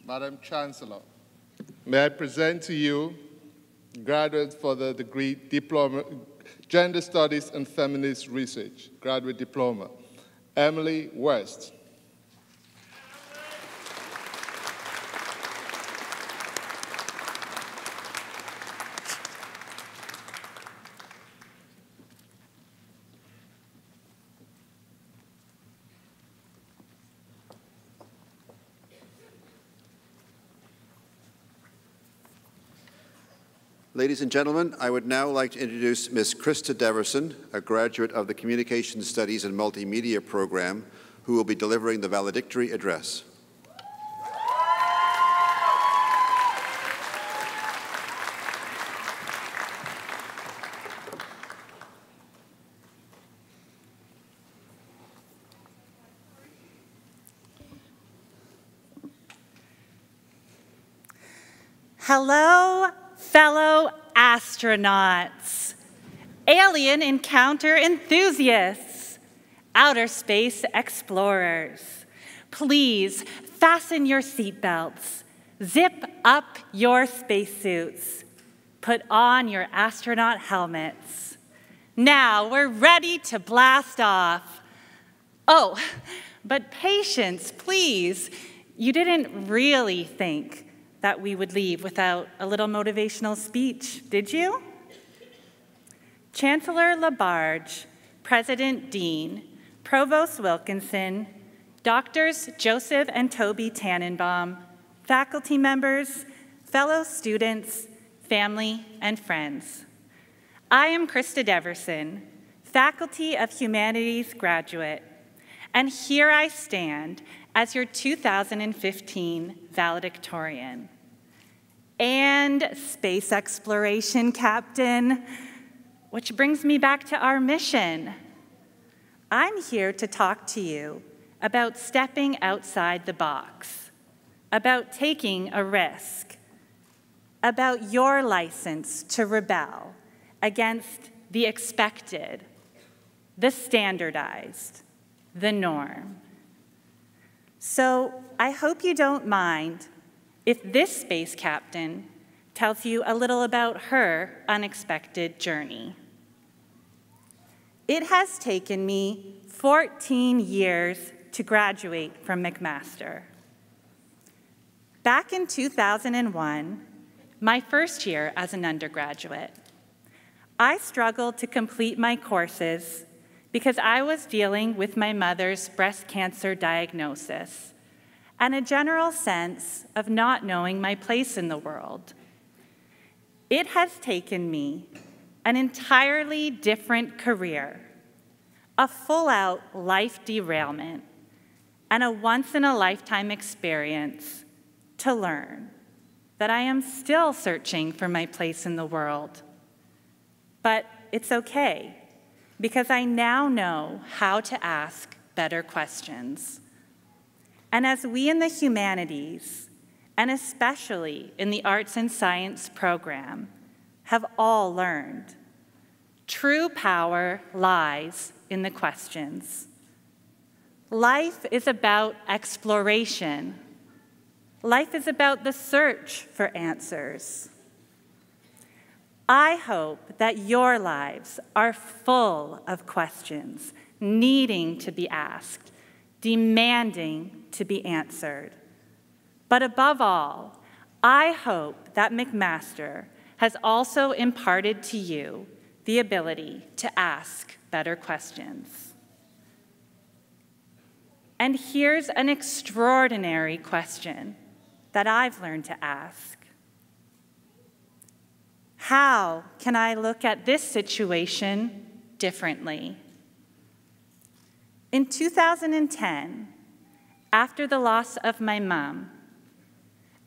Madam Chancellor, may I present to you graduates for the degree Diploma, Gender Studies and Feminist Research, graduate diploma, Emily West. Ladies and gentlemen, I would now like to introduce Ms. Krista Deverson, a graduate of the Communication Studies and Multimedia program, who will be delivering the valedictory address. Hello, fellow astronauts, alien encounter enthusiasts, outer space explorers. Please fasten your seatbelts, zip up your spacesuits, put on your astronaut helmets. Now we're ready to blast off. Oh, but patience, please. You didn't really think that we would leave without a little motivational speech, did you? Chancellor Labarge, President Dean, Provost Wilkinson, Doctors Joseph and Toby Tannenbaum, faculty members, fellow students, family, and friends. I am Krista Deverson, Faculty of Humanities graduate, and here I stand as your 2015 valedictorian. And space exploration captain, which brings me back to our mission. I'm here to talk to you about stepping outside the box, about taking a risk, about your license to rebel against the expected, the standardized, the norm. So I hope you don't mind if this space captain tells you a little about her unexpected journey. It has taken me 14 years to graduate from McMaster. Back in 2001, my first year as an undergraduate, I struggled to complete my courses because I was dealing with my mother's breast cancer diagnosis and a general sense of not knowing my place in the world. It has taken me an entirely different career, a full-out life derailment, and a once-in-a-lifetime experience to learn that I am still searching for my place in the world. But it's okay, because I now know how to ask better questions. And as we in the humanities, and especially in the arts and science program, have all learned, true power lies in the questions. Life is about exploration. Life is about the search for answers. I hope that your lives are full of questions needing to be asked, demanding to be answered. But above all, I hope that McMaster has also imparted to you the ability to ask better questions. And here's an extraordinary question that I've learned to ask. How can I look at this situation differently? In 2010, after the loss of my mom,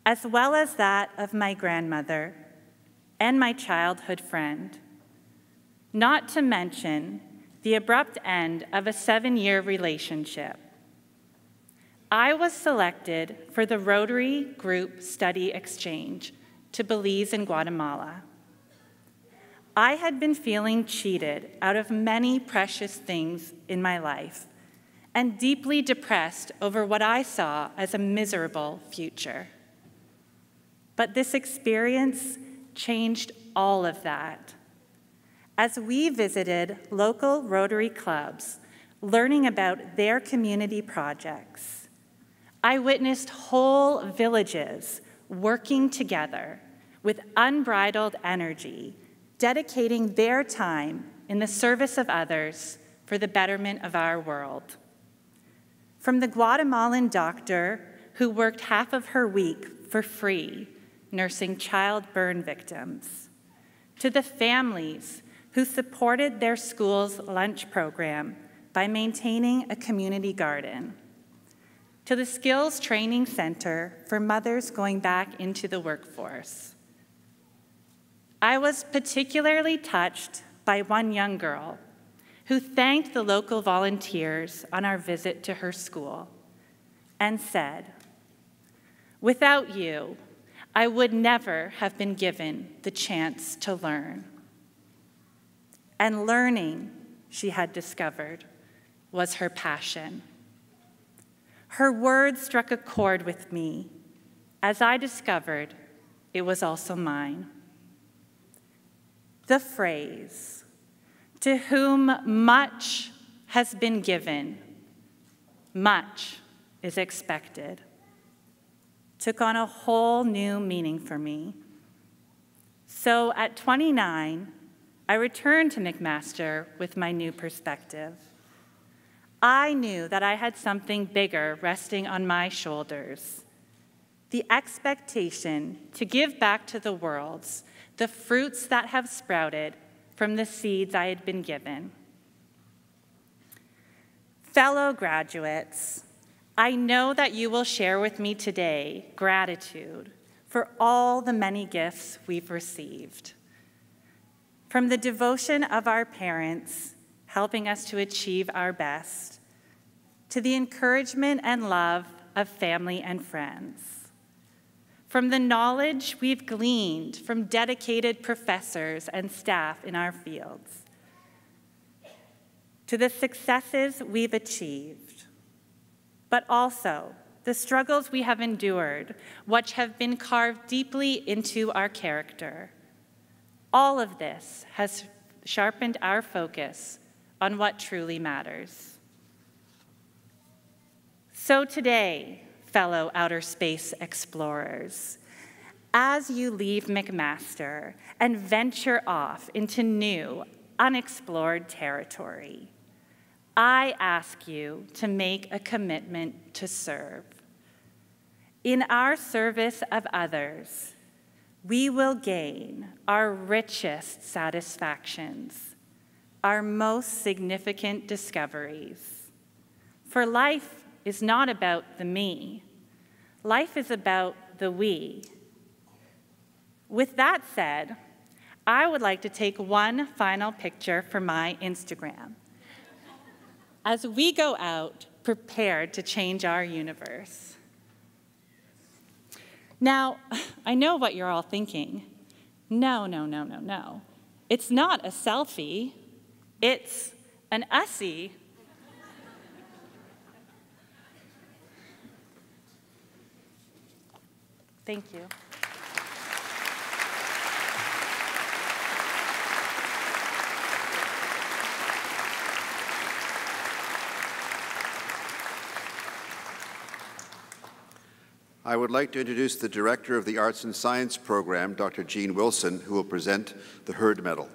as well as that of my grandmother and my childhood friend, not to mention the abrupt end of a 7-year relationship, I was selected for the Rotary Group Study Exchange to Belize and Guatemala. I had been feeling cheated out of many precious things in my life and deeply depressed over what I saw as a miserable future. But this experience changed all of that. As we visited local Rotary clubs, learning about their community projects, I witnessed whole villages working together with unbridled energy, dedicating their time in the service of others for the betterment of our world. From the Guatemalan doctor who worked half of her week for free nursing child burn victims, to the families who supported their school's lunch program by maintaining a community garden, to the Skills Training Center for mothers going back into the workforce. I was particularly touched by one young girl who thanked the local volunteers on our visit to her school and said, "Without you, I would never have been given the chance to learn. And learning, she had discovered, was her passion. Her words struck a chord with me. As I discovered, it was also mine. The phrase, "To whom much has been given, much is expected," took on a whole new meaning for me. So at 29, I returned to McMaster with my new perspective. I knew that I had something bigger resting on my shoulders, the expectation to give back to the world the fruits that have sprouted from the seeds I had been given. Fellow graduates, I know that you will share with me today gratitude for all the many gifts we've received. From the devotion of our parents, helping us to achieve our best, to the encouragement and love of family and friends. From the knowledge we've gleaned from dedicated professors and staff in our fields, to the successes we've achieved, but also the struggles we have endured, which have been carved deeply into our character. All of this has sharpened our focus on what truly matters. So today, fellow outer space explorers, as you leave McMaster and venture off into new, unexplored territory, I ask you to make a commitment to serve. In our service of others, we will gain our richest satisfactions, our most significant discoveries. For life is not about the me. Life is about the we. With that said, I would like to take one final picture for my Instagram as we go out prepared to change our universe. Now, I know what you're all thinking. No. It's not a selfie. It's an ussie. Thank you. I would like to introduce the Director of the Arts and Science Program, Dr. Jean Wilson, who will present the Heard Medal.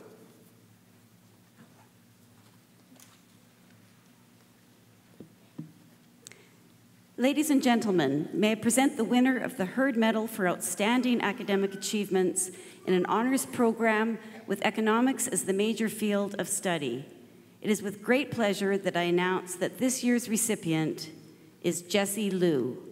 Ladies and gentlemen, may I present the winner of the Heard Medal for Outstanding Academic Achievements in an honors program with economics as the major field of study. It is with great pleasure that I announce that this year's recipient is Jessie Liu.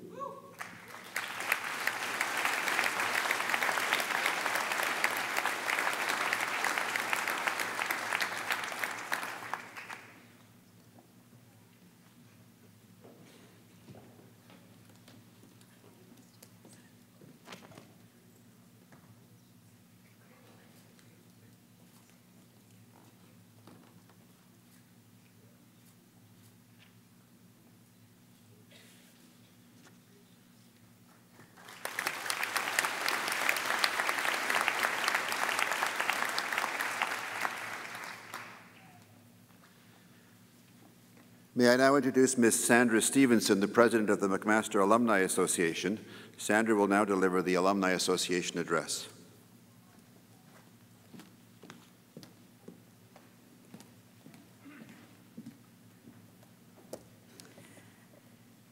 May I now introduce Ms. Sandra Stevenson, the President of the McMaster Alumni Association. Sandra will now deliver the Alumni Association address.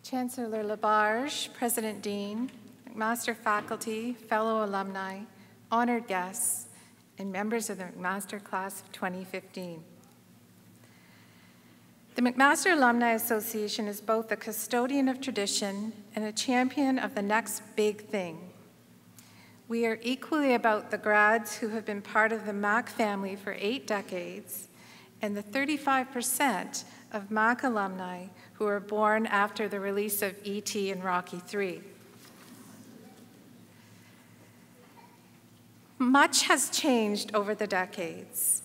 Chancellor Labarge, President Dean, McMaster faculty, fellow alumni, honored guests, and members of the McMaster class of 2015. The McMaster Alumni Association is both a custodian of tradition and a champion of the next big thing. We are equally about the grads who have been part of the Mac family for 8 decades and the 35% of Mac alumni who were born after the release of E.T. and Rocky III. Much has changed over the decades,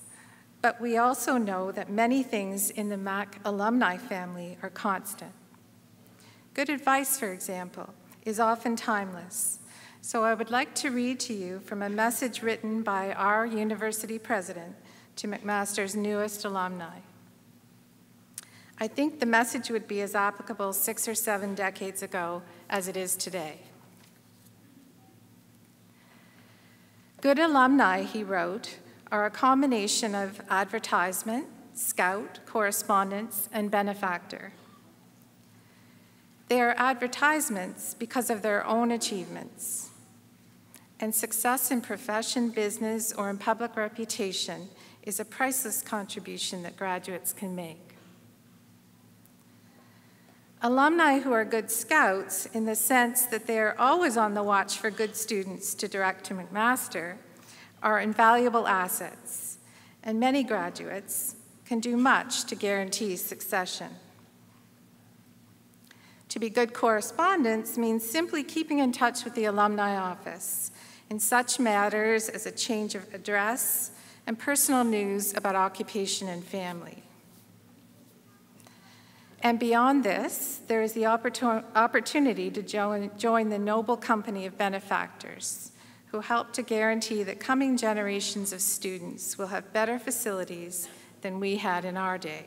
but we also know that many things in the Mac alumni family are constant. Good advice, for example, is often timeless. So I would like to read to you from a message written by our university president to McMaster's newest alumni. I think the message would be as applicable 6 or 7 decades ago as it is today. Good alumni, he wrote, are a combination of advertisement, scout, correspondence, and benefactor. They are advertisements because of their own achievements. And success in profession, business, or in public reputation is a priceless contribution that graduates can make. Alumni who are good scouts, in the sense that they are always on the watch for good students to direct to McMaster, are invaluable assets, and many graduates can do much to guarantee succession. To be good correspondents means simply keeping in touch with the alumni office in such matters as a change of address and personal news about occupation and family. And beyond this, there is the opportunity to join the noble company of benefactors who help to guarantee that coming generations of students will have better facilities than we had in our day.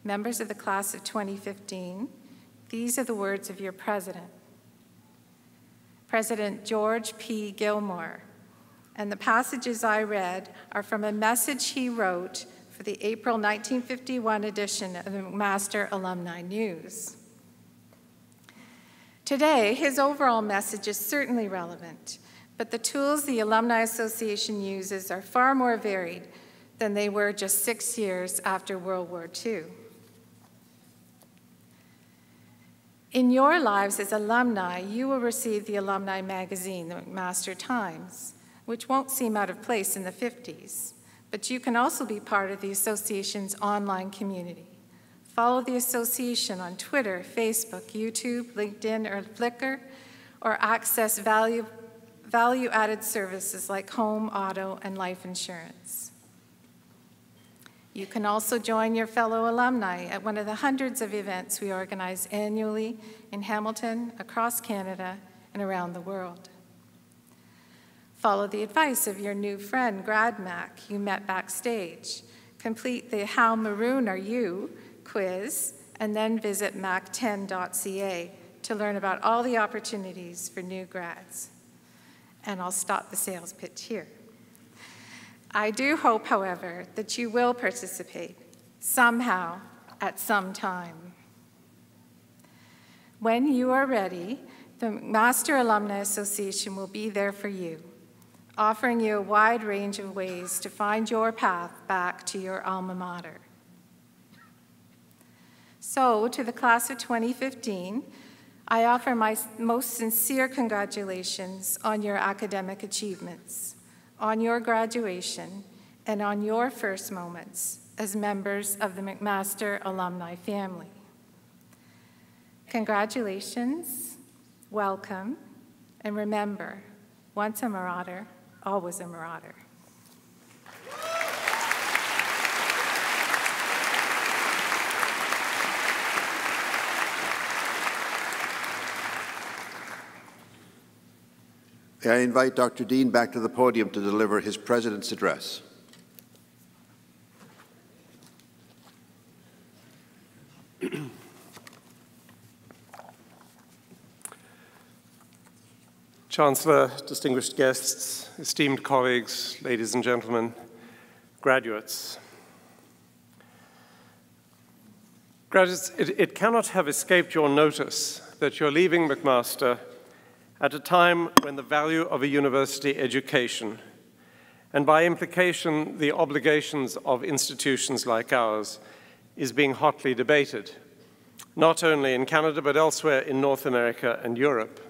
Members of the class of 2015, these are the words of your president, President George P. Gilmore, and the passages I read are from a message he wrote for the April 1951 edition of the McMaster Alumni News. Today, his overall message is certainly relevant, but the tools the Alumni Association uses are far more varied than they were just 6 years after World War II. In your lives as alumni, you will receive the alumni magazine, the McMaster Times, which won't seem out of place in the 50s. But you can also be part of the association's online community. Follow the association on Twitter, Facebook, YouTube, LinkedIn, or Flickr, or access value-added services like home, auto, and life insurance. You can also join your fellow alumni at one of the hundreds of events we organize annually in Hamilton, across Canada, and around the world. Follow the advice of your new friend, GradMac, you met backstage. Complete the How Maroon Are You quiz, and then visit mac10.ca to learn about all the opportunities for new grads. And I'll stop the sales pitch here. I do hope, however, that you will participate somehow at some time. When you are ready, the McMaster Alumni Association will be there for you, offering you a wide range of ways to find your path back to your alma mater. So, to the class of 2015, I offer my most sincere congratulations on your academic achievements, on your graduation, and on your first moments as members of the McMaster alumni family. Congratulations, welcome, and remember, once a marauder, always a marauder. May I invite Dr. Dean back to the podium to deliver his President's Address. Chancellor, distinguished guests, esteemed colleagues, ladies and gentlemen, graduates. Graduates, it cannot have escaped your notice that you're leaving McMaster at a time when the value of a university education, and by implication the obligations of institutions like ours, is being hotly debated, not only in Canada but elsewhere in North America and Europe.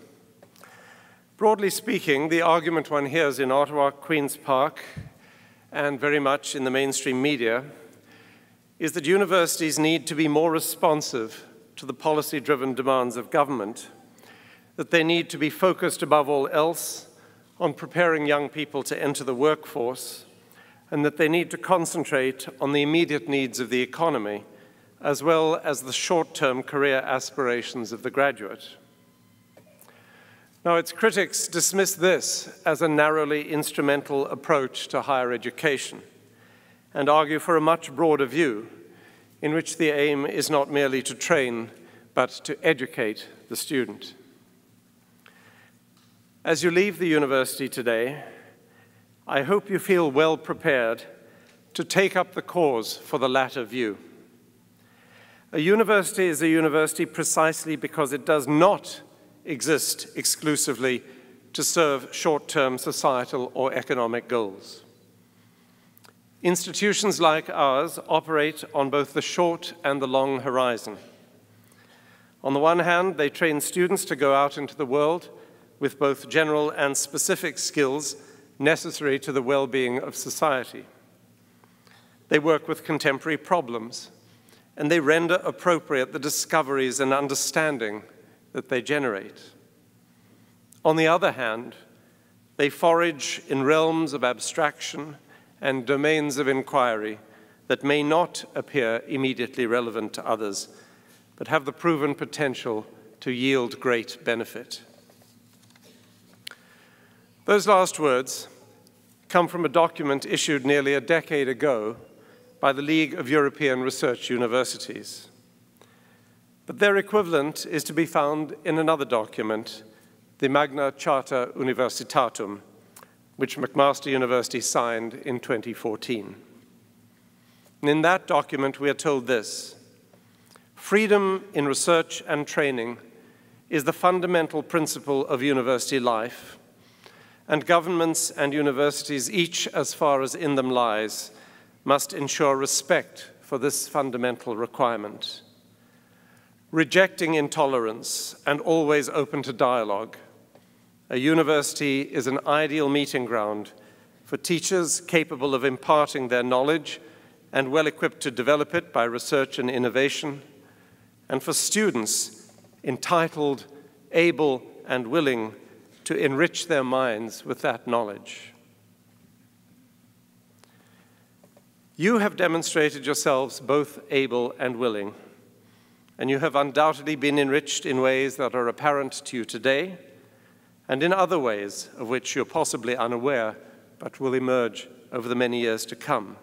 Broadly speaking, the argument one hears in Ottawa, Queen's Park, and very much in the mainstream media, is that universities need to be more responsive to the policy-driven demands of government, that they need to be focused above all else on preparing young people to enter the workforce, and that they need to concentrate on the immediate needs of the economy, as well as the short-term career aspirations of the graduate. Now, its critics dismiss this as a narrowly instrumental approach to higher education and argue for a much broader view in which the aim is not merely to train, but to educate the student. As you leave the university today, I hope you feel well prepared to take up the cause for the latter view. A university is a university precisely because it does not exist exclusively to serve short-term societal or economic goals. Institutions like ours operate on both the short and the long horizon. On the one hand, they train students to go out into the world with both general and specific skills necessary to the well-being of society. They work with contemporary problems, and they render appropriate the discoveries and understanding that they generate. On the other hand, they forage in realms of abstraction and domains of inquiry that may not appear immediately relevant to others, but have the proven potential to yield great benefit. Those last words come from a document issued nearly a decade ago by the League of European Research Universities. But their equivalent is to be found in another document, the Magna Charta Universitatum, which McMaster University signed in 2014. And in that document, we are told this: freedom in research and training is the fundamental principle of university life, and governments and universities, each as far as in them lies, must ensure respect for this fundamental requirement. Rejecting intolerance and always open to dialogue, a university is an ideal meeting ground for teachers capable of imparting their knowledge and well-equipped to develop it by research and innovation, and for students entitled, able, and willing to enrich their minds with that knowledge. You have demonstrated yourselves both able and willing, and you have undoubtedly been enriched in ways that are apparent to you today, and in other ways of which you're possibly unaware, but will emerge over the many years to come.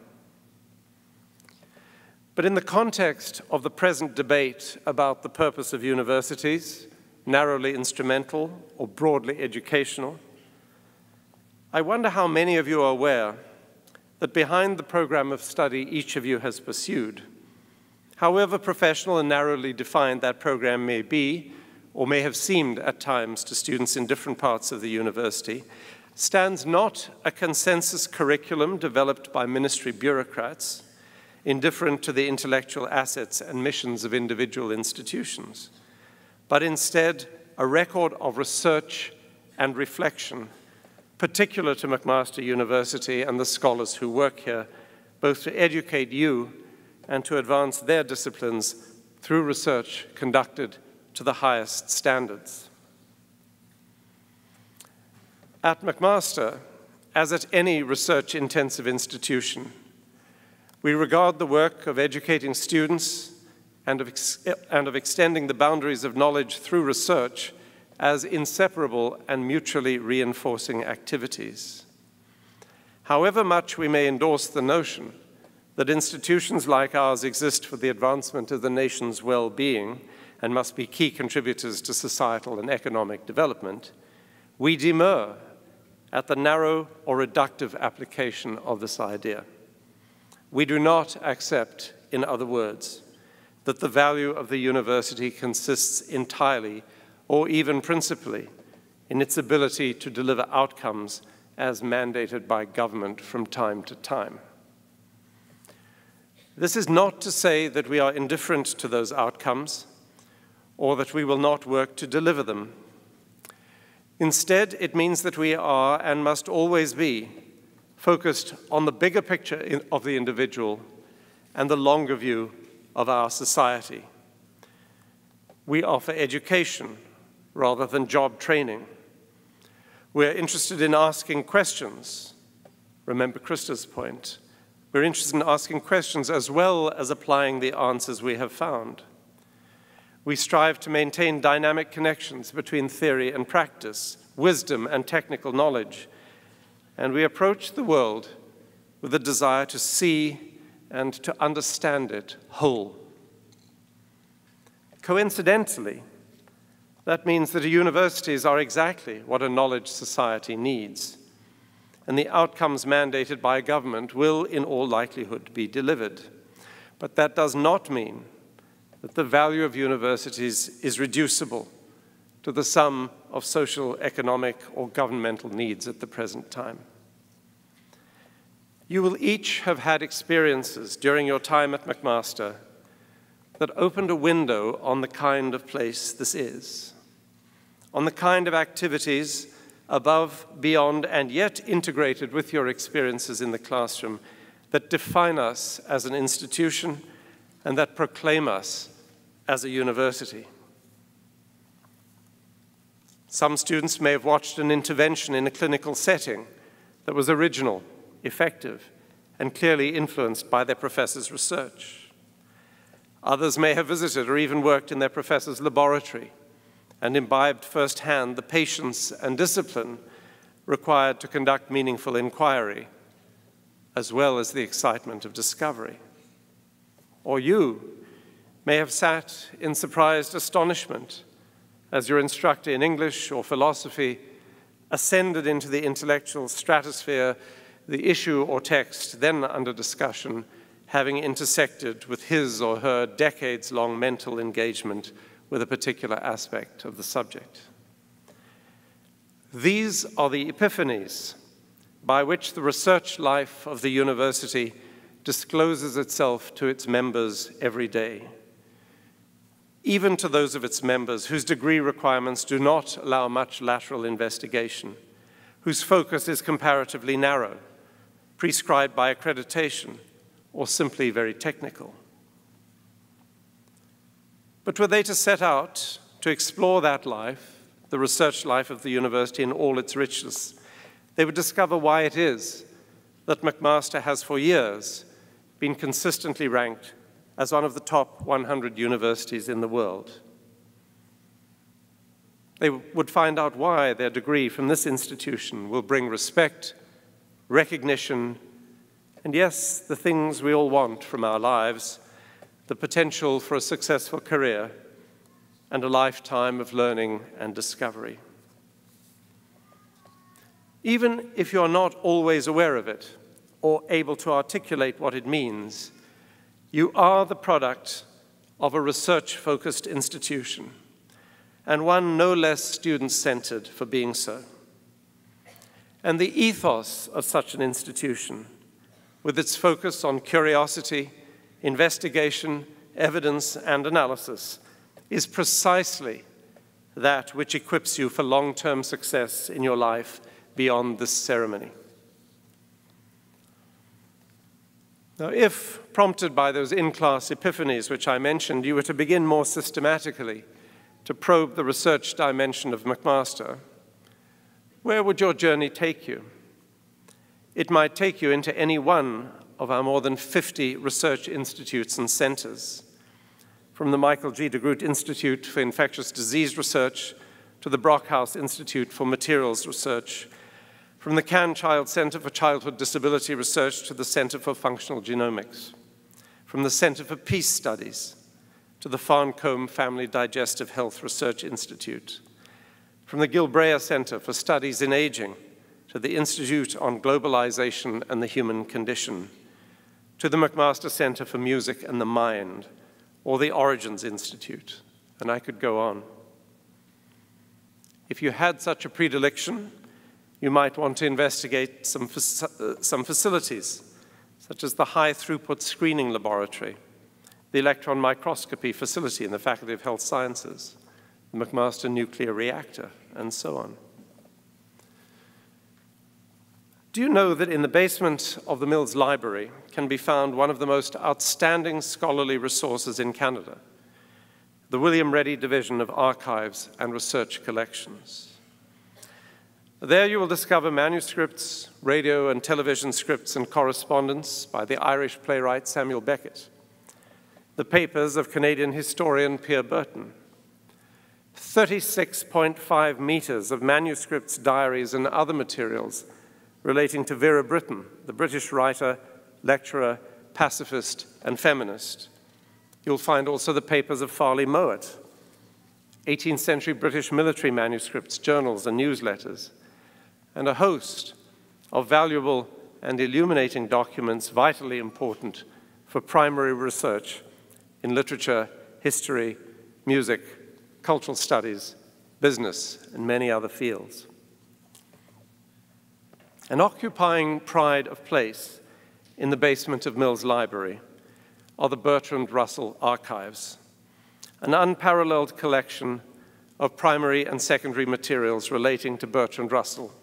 But in the context of the present debate about the purpose of universities, narrowly instrumental or broadly educational, I wonder how many of you are aware that behind the program of study each of you has pursued, however professional and narrowly defined that program may be, or may have seemed at times to students in different parts of the university, stands not a consensus curriculum developed by ministry bureaucrats, indifferent to the intellectual assets and missions of individual institutions, but instead a record of research and reflection, particular to McMaster University and the scholars who work here, both to educate you and to advance their disciplines through research conducted to the highest standards. At McMaster, as at any research-intensive institution, we regard the work of educating students and of extending the boundaries of knowledge through research as inseparable and mutually reinforcing activities. However much we may endorse the notion that institutions like ours exist for the advancement of the nation's well-being and must be key contributors to societal and economic development, we demur at the narrow or reductive application of this idea. We do not accept, in other words, that the value of the university consists entirely or even principally in its ability to deliver outcomes as mandated by government from time to time. This is not to say that we are indifferent to those outcomes or that we will not work to deliver them. Instead, it means that we are and must always be focused on the bigger picture of the individual and the longer view of our society. We offer education rather than job training. We're interested in asking questions. Remember Krista's point. We're interested in asking questions as well as applying the answers we have found. We strive to maintain dynamic connections between theory and practice, wisdom and technical knowledge, and we approach the world with a desire to see and to understand it whole. Coincidentally, that means that universities are exactly what a knowledge society needs, and the outcomes mandated by a government will, in all likelihood, be delivered. But that does not mean that the value of universities is reducible to the sum of social, economic, or governmental needs at the present time. You will each have had experiences during your time at McMaster that opened a window on the kind of place this is, on the kind of activities above, beyond, and yet integrated with your experiences in the classroom that define us as an institution and that proclaim us as a university. Some students may have watched an intervention in a clinical setting that was original, effective, and clearly influenced by their professor's research. Others may have visited or even worked in their professor's laboratory and imbibed firsthand the patience and discipline required to conduct meaningful inquiry, as well as the excitement of discovery. Or you may have sat in surprised astonishment as your instructor in English or philosophy ascended into the intellectual stratosphere, the issue or text then under discussion having intersected with his or her decades-long mental engagement with a particular aspect of the subject. These are the epiphanies by which the research life of the university discloses itself to its members every day, even to those of its members whose degree requirements do not allow much lateral investigation, whose focus is comparatively narrow, prescribed by accreditation, or simply very technical. But were they to set out to explore that life, the research life of the university in all its richness, they would discover why it is that McMaster has for years been consistently ranked as one of the top 100 universities in the world. They would find out why their degree from this institution will bring respect, recognition, and yes, the things we all want from our lives, the potential for a successful career, and a lifetime of learning and discovery. Even if you're not always aware of it or able to articulate what it means, you are the product of a research-focused institution, and one no less student-centered for being so. And the ethos of such an institution, with its focus on curiosity, investigation, evidence, and analysis, is precisely that which equips you for long-term success in your life beyond this ceremony. Now, if, prompted by those in-class epiphanies which I mentioned, you were to begin more systematically to probe the research dimension of McMaster, where would your journey take you? It might take you into any one of our more than 50 research institutes and centers, from the Michael G. de Groot Institute for Infectious Disease Research to the Brockhaus Institute for Materials Research, from the Cannes Child Center for Childhood Disability Research to the Center for Functional Genomics, from the Center for Peace Studies to the Farncombe Family Digestive Health Research Institute, from the Gilbrea Center for Studies in Aging to the Institute on Globalization and the Human Condition, to the McMaster Center for Music and the Mind, or the Origins Institute, and I could go on. If you had such a predilection, you might want to investigate some facilities, such as the high-throughput screening laboratory, the electron microscopy facility in the Faculty of Health Sciences, the McMaster nuclear reactor, and so on. Do you know that in the basement of the Mills Library can be found one of the most outstanding scholarly resources in Canada, the William Reddy Division of Archives and Research Collections? There you will discover manuscripts, radio and television scripts and correspondence by the Irish playwright Samuel Beckett, the papers of Canadian historian Pierre Burton, 36.5 meters of manuscripts, diaries, and other materials relating to Vera Brittain, the British writer, lecturer, pacifist, and feminist. You'll find also the papers of Farley Mowat, 18th century British military manuscripts, journals, and newsletters, and a host of valuable and illuminating documents vitally important for primary research in literature, history, music, cultural studies, business, and many other fields. An occupying pride of place in the basement of Mills Library are the Bertrand Russell Archives, an unparalleled collection of primary and secondary materials relating to Bertrand Russell,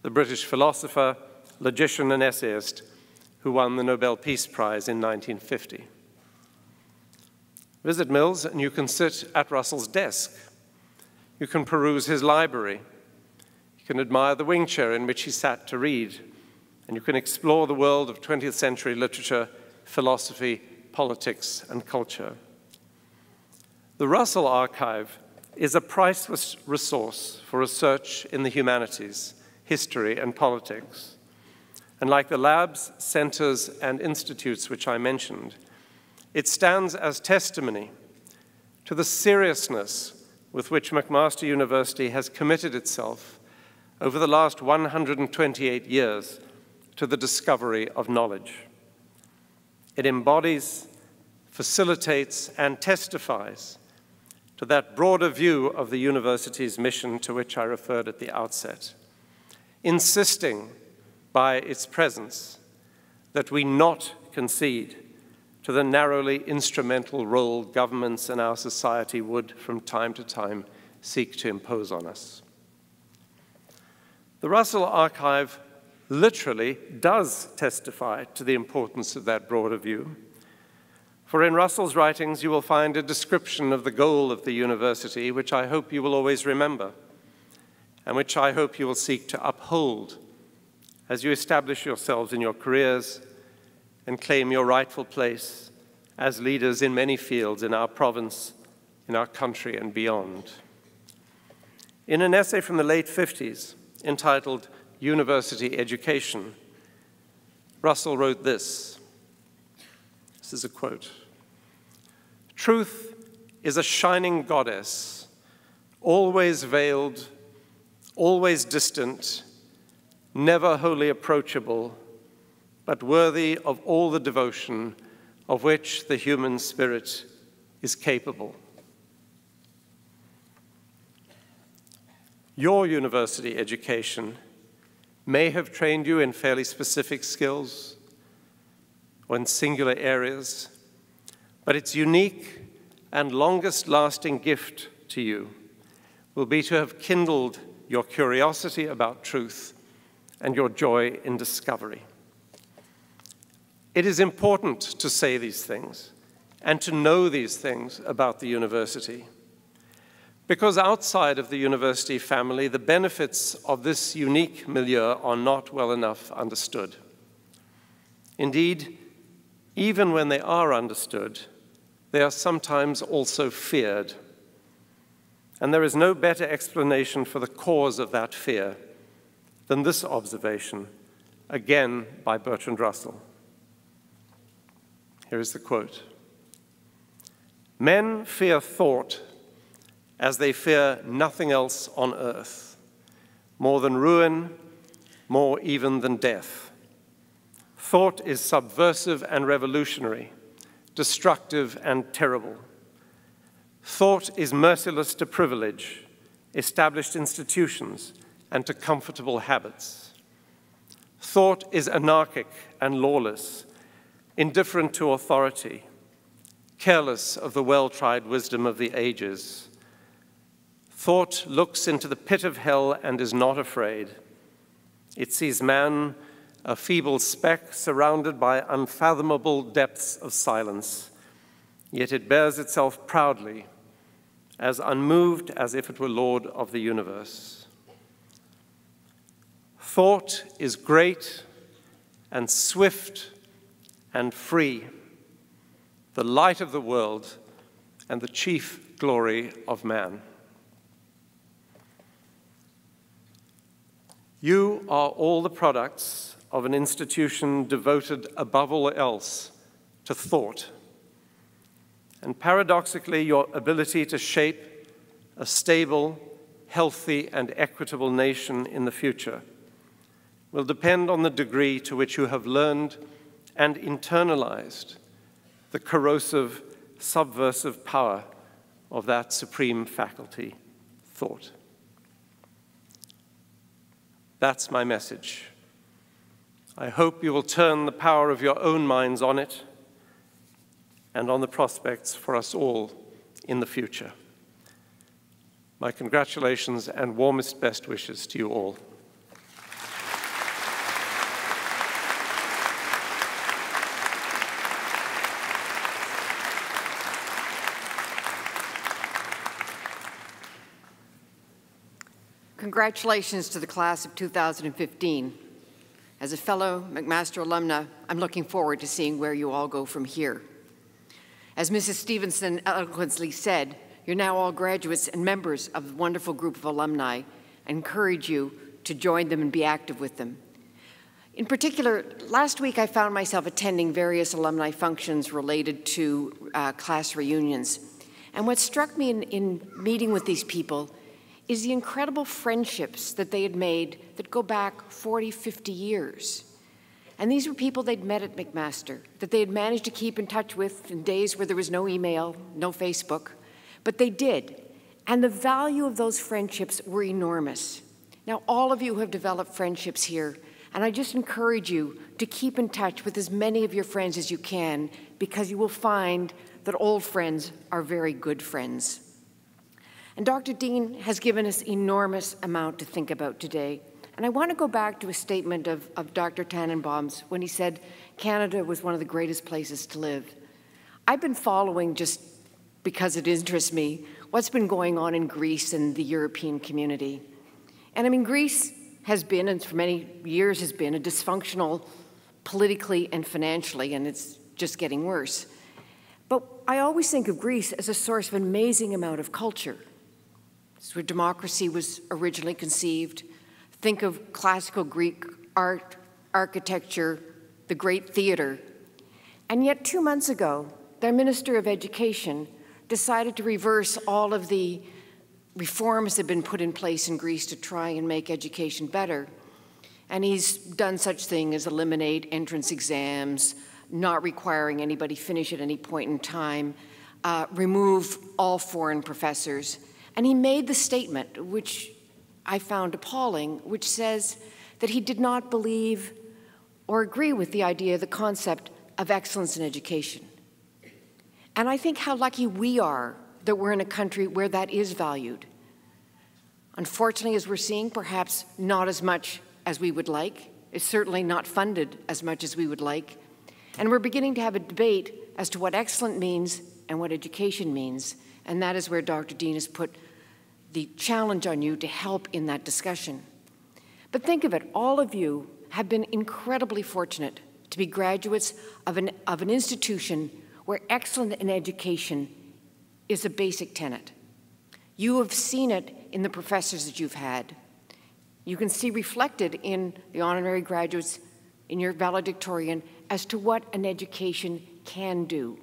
the British philosopher, logician, and essayist who won the Nobel Peace Prize in 1950. Visit Mills and you can sit at Russell's desk. You can peruse his library. You can admire the wing chair in which he sat to read. And you can explore the world of 20th century literature, philosophy, politics, and culture. The Russell Archive is a priceless resource for research in the humanities, history, and politics. And like the labs, centers, and institutes which I mentioned, it stands as testimony to the seriousness with which McMaster University has committed itself over the last 128 years to the discovery of knowledge. It embodies, facilitates, and testifies to that broader view of the university's mission to which I referred at the outset, insisting by its presence that we not concede to the narrowly instrumental role governments and our society would, from time to time, seek to impose on us. The Russell Archive literally does testify to the importance of that broader view. For in Russell's writings, you will find a description of the goal of the university, which I hope you will always remember, and which I hope you will seek to uphold as you establish yourselves in your careers and claim your rightful place as leaders in many fields in our province, in our country, and beyond. In an essay from the late 50s entitled University Education, Russell wrote this. This is a quote. "Truth is a shining goddess, always veiled, always distant, never wholly approachable, but worthy of all the devotion of which the human spirit is capable." Your university education may have trained you in fairly specific skills or in singular areas, but its unique and longest-lasting gift to you will be to have kindled your curiosity about truth and your joy in discovery. It is important to say these things and to know these things about the university, because outside of the university family, the benefits of this unique milieu are not well enough understood. Indeed, even when they are understood, they are sometimes also feared. And there is no better explanation for the cause of that fear than this observation, again by Bertrand Russell. Here is the quote. "Men fear thought as they fear nothing else on earth, more than ruin, more even than death. Thought is subversive and revolutionary, destructive and terrible. Thought is merciless to privilege, established institutions, and to comfortable habits. Thought is anarchic and lawless, indifferent to authority, careless of the well-tried wisdom of the ages. Thought looks into the pit of hell and is not afraid. It sees man a feeble speck surrounded by unfathomable depths of silence, yet it bears itself proudly, as unmoved as if it were Lord of the universe." Thought is great and swift and free, the light of the world and the chief glory of man. You are all the products of an institution devoted above all else to thought. And paradoxically, your ability to shape a stable, healthy, and equitable nation in the future will depend on the degree to which you have learned and internalized the corrosive, subversive power of that supreme faculty, thought. That's my message. I hope you will turn the power of your own minds on it and on the prospects for us all in the future. My congratulations and warmest best wishes to you all. Congratulations to the class of 2015. As a fellow McMaster alumna, I'm looking forward to seeing where you all go from here. As Mrs. Stevenson eloquently said, you're now all graduates and members of a wonderful group of alumni. I encourage you to join them and be active with them. In particular, last week I found myself attending various alumni functions related to class reunions. And what struck me in meeting with these people is the incredible friendships that they had made that go back 40, 50 years. And these were people they'd met at McMaster, that they had managed to keep in touch with in days where there was no email, no Facebook, but they did. And the value of those friendships were enormous. Now, all of you have developed friendships here, and I just encourage you to keep in touch with as many of your friends as you can, because you will find that old friends are very good friends. And Dr. Dean has given us enormous amount to think about today. And I want to go back to a statement of Dr. Tannenbaum's when he said Canada was one of the greatest places to live. I've been following, just because it interests me, what's been going on in Greece and the European community. And I mean, Greece has been, and for many years has been, a dysfunctional politically and financially, and it's just getting worse. But I always think of Greece as a source of an amazing amount of culture. It's where democracy was originally conceived. Think of classical Greek art, architecture, the great theater. And yet 2 months ago, their Minister of Education decided to reverse all of the reforms that have been put in place in Greece to try and make education better. And he's done such things as eliminate entrance exams, not requiring anybody finish at any point in time, remove all foreign professors. And he made the statement, which I found appalling, which says that he did not believe or agree with the idea, the concept of excellence in education. And I think how lucky we are that we're in a country where that is valued. Unfortunately, as we're seeing, perhaps not as much as we would like. It's certainly not funded as much as we would like. And we're beginning to have a debate as to what excellent means and what education means. And that is where Dr. Dean has put the challenge on you to help in that discussion. But think of it, all of you have been incredibly fortunate to be graduates of an institution where excellence in education is a basic tenet. You have seen it in the professors that you've had. You can see reflected in the honorary graduates, in your valedictorian, as to what an education can do.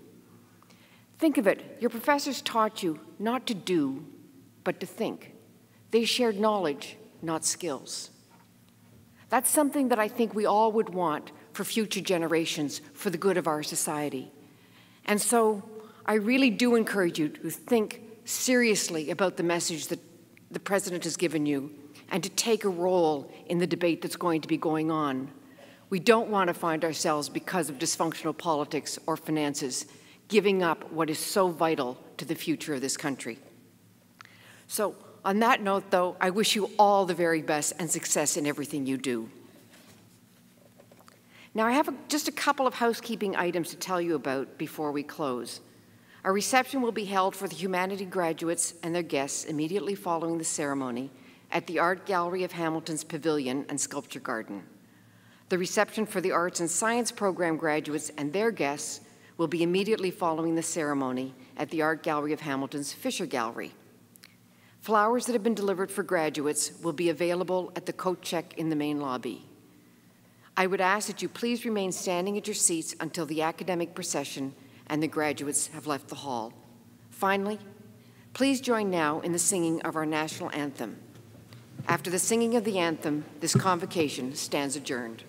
Think of it, your professors taught you not to do, but to think. They shared knowledge, not skills. That's something that I think we all would want for future generations, for the good of our society. And so I really do encourage you to think seriously about the message that the President has given you and to take a role in the debate that's going to be going on. We don't want to find ourselves, because of dysfunctional politics or finances, giving up what is so vital to the future of this country. So on that note, though, I wish you all the very best and success in everything you do. Now, I have just a couple of housekeeping items to tell you about before we close. A reception will be held for the humanities graduates and their guests immediately following the ceremony at the Art Gallery of Hamilton's Pavilion and Sculpture Garden. The reception for the Arts and Science Program graduates and their guests will be immediately following the ceremony at the Art Gallery of Hamilton's Fisher Gallery. Flowers that have been delivered for graduates will be available at the coat check in the main lobby. I would ask that you please remain standing at your seats until the academic procession and the graduates have left the hall. Finally, please join now in the singing of our national anthem. After the singing of the anthem, this convocation stands adjourned.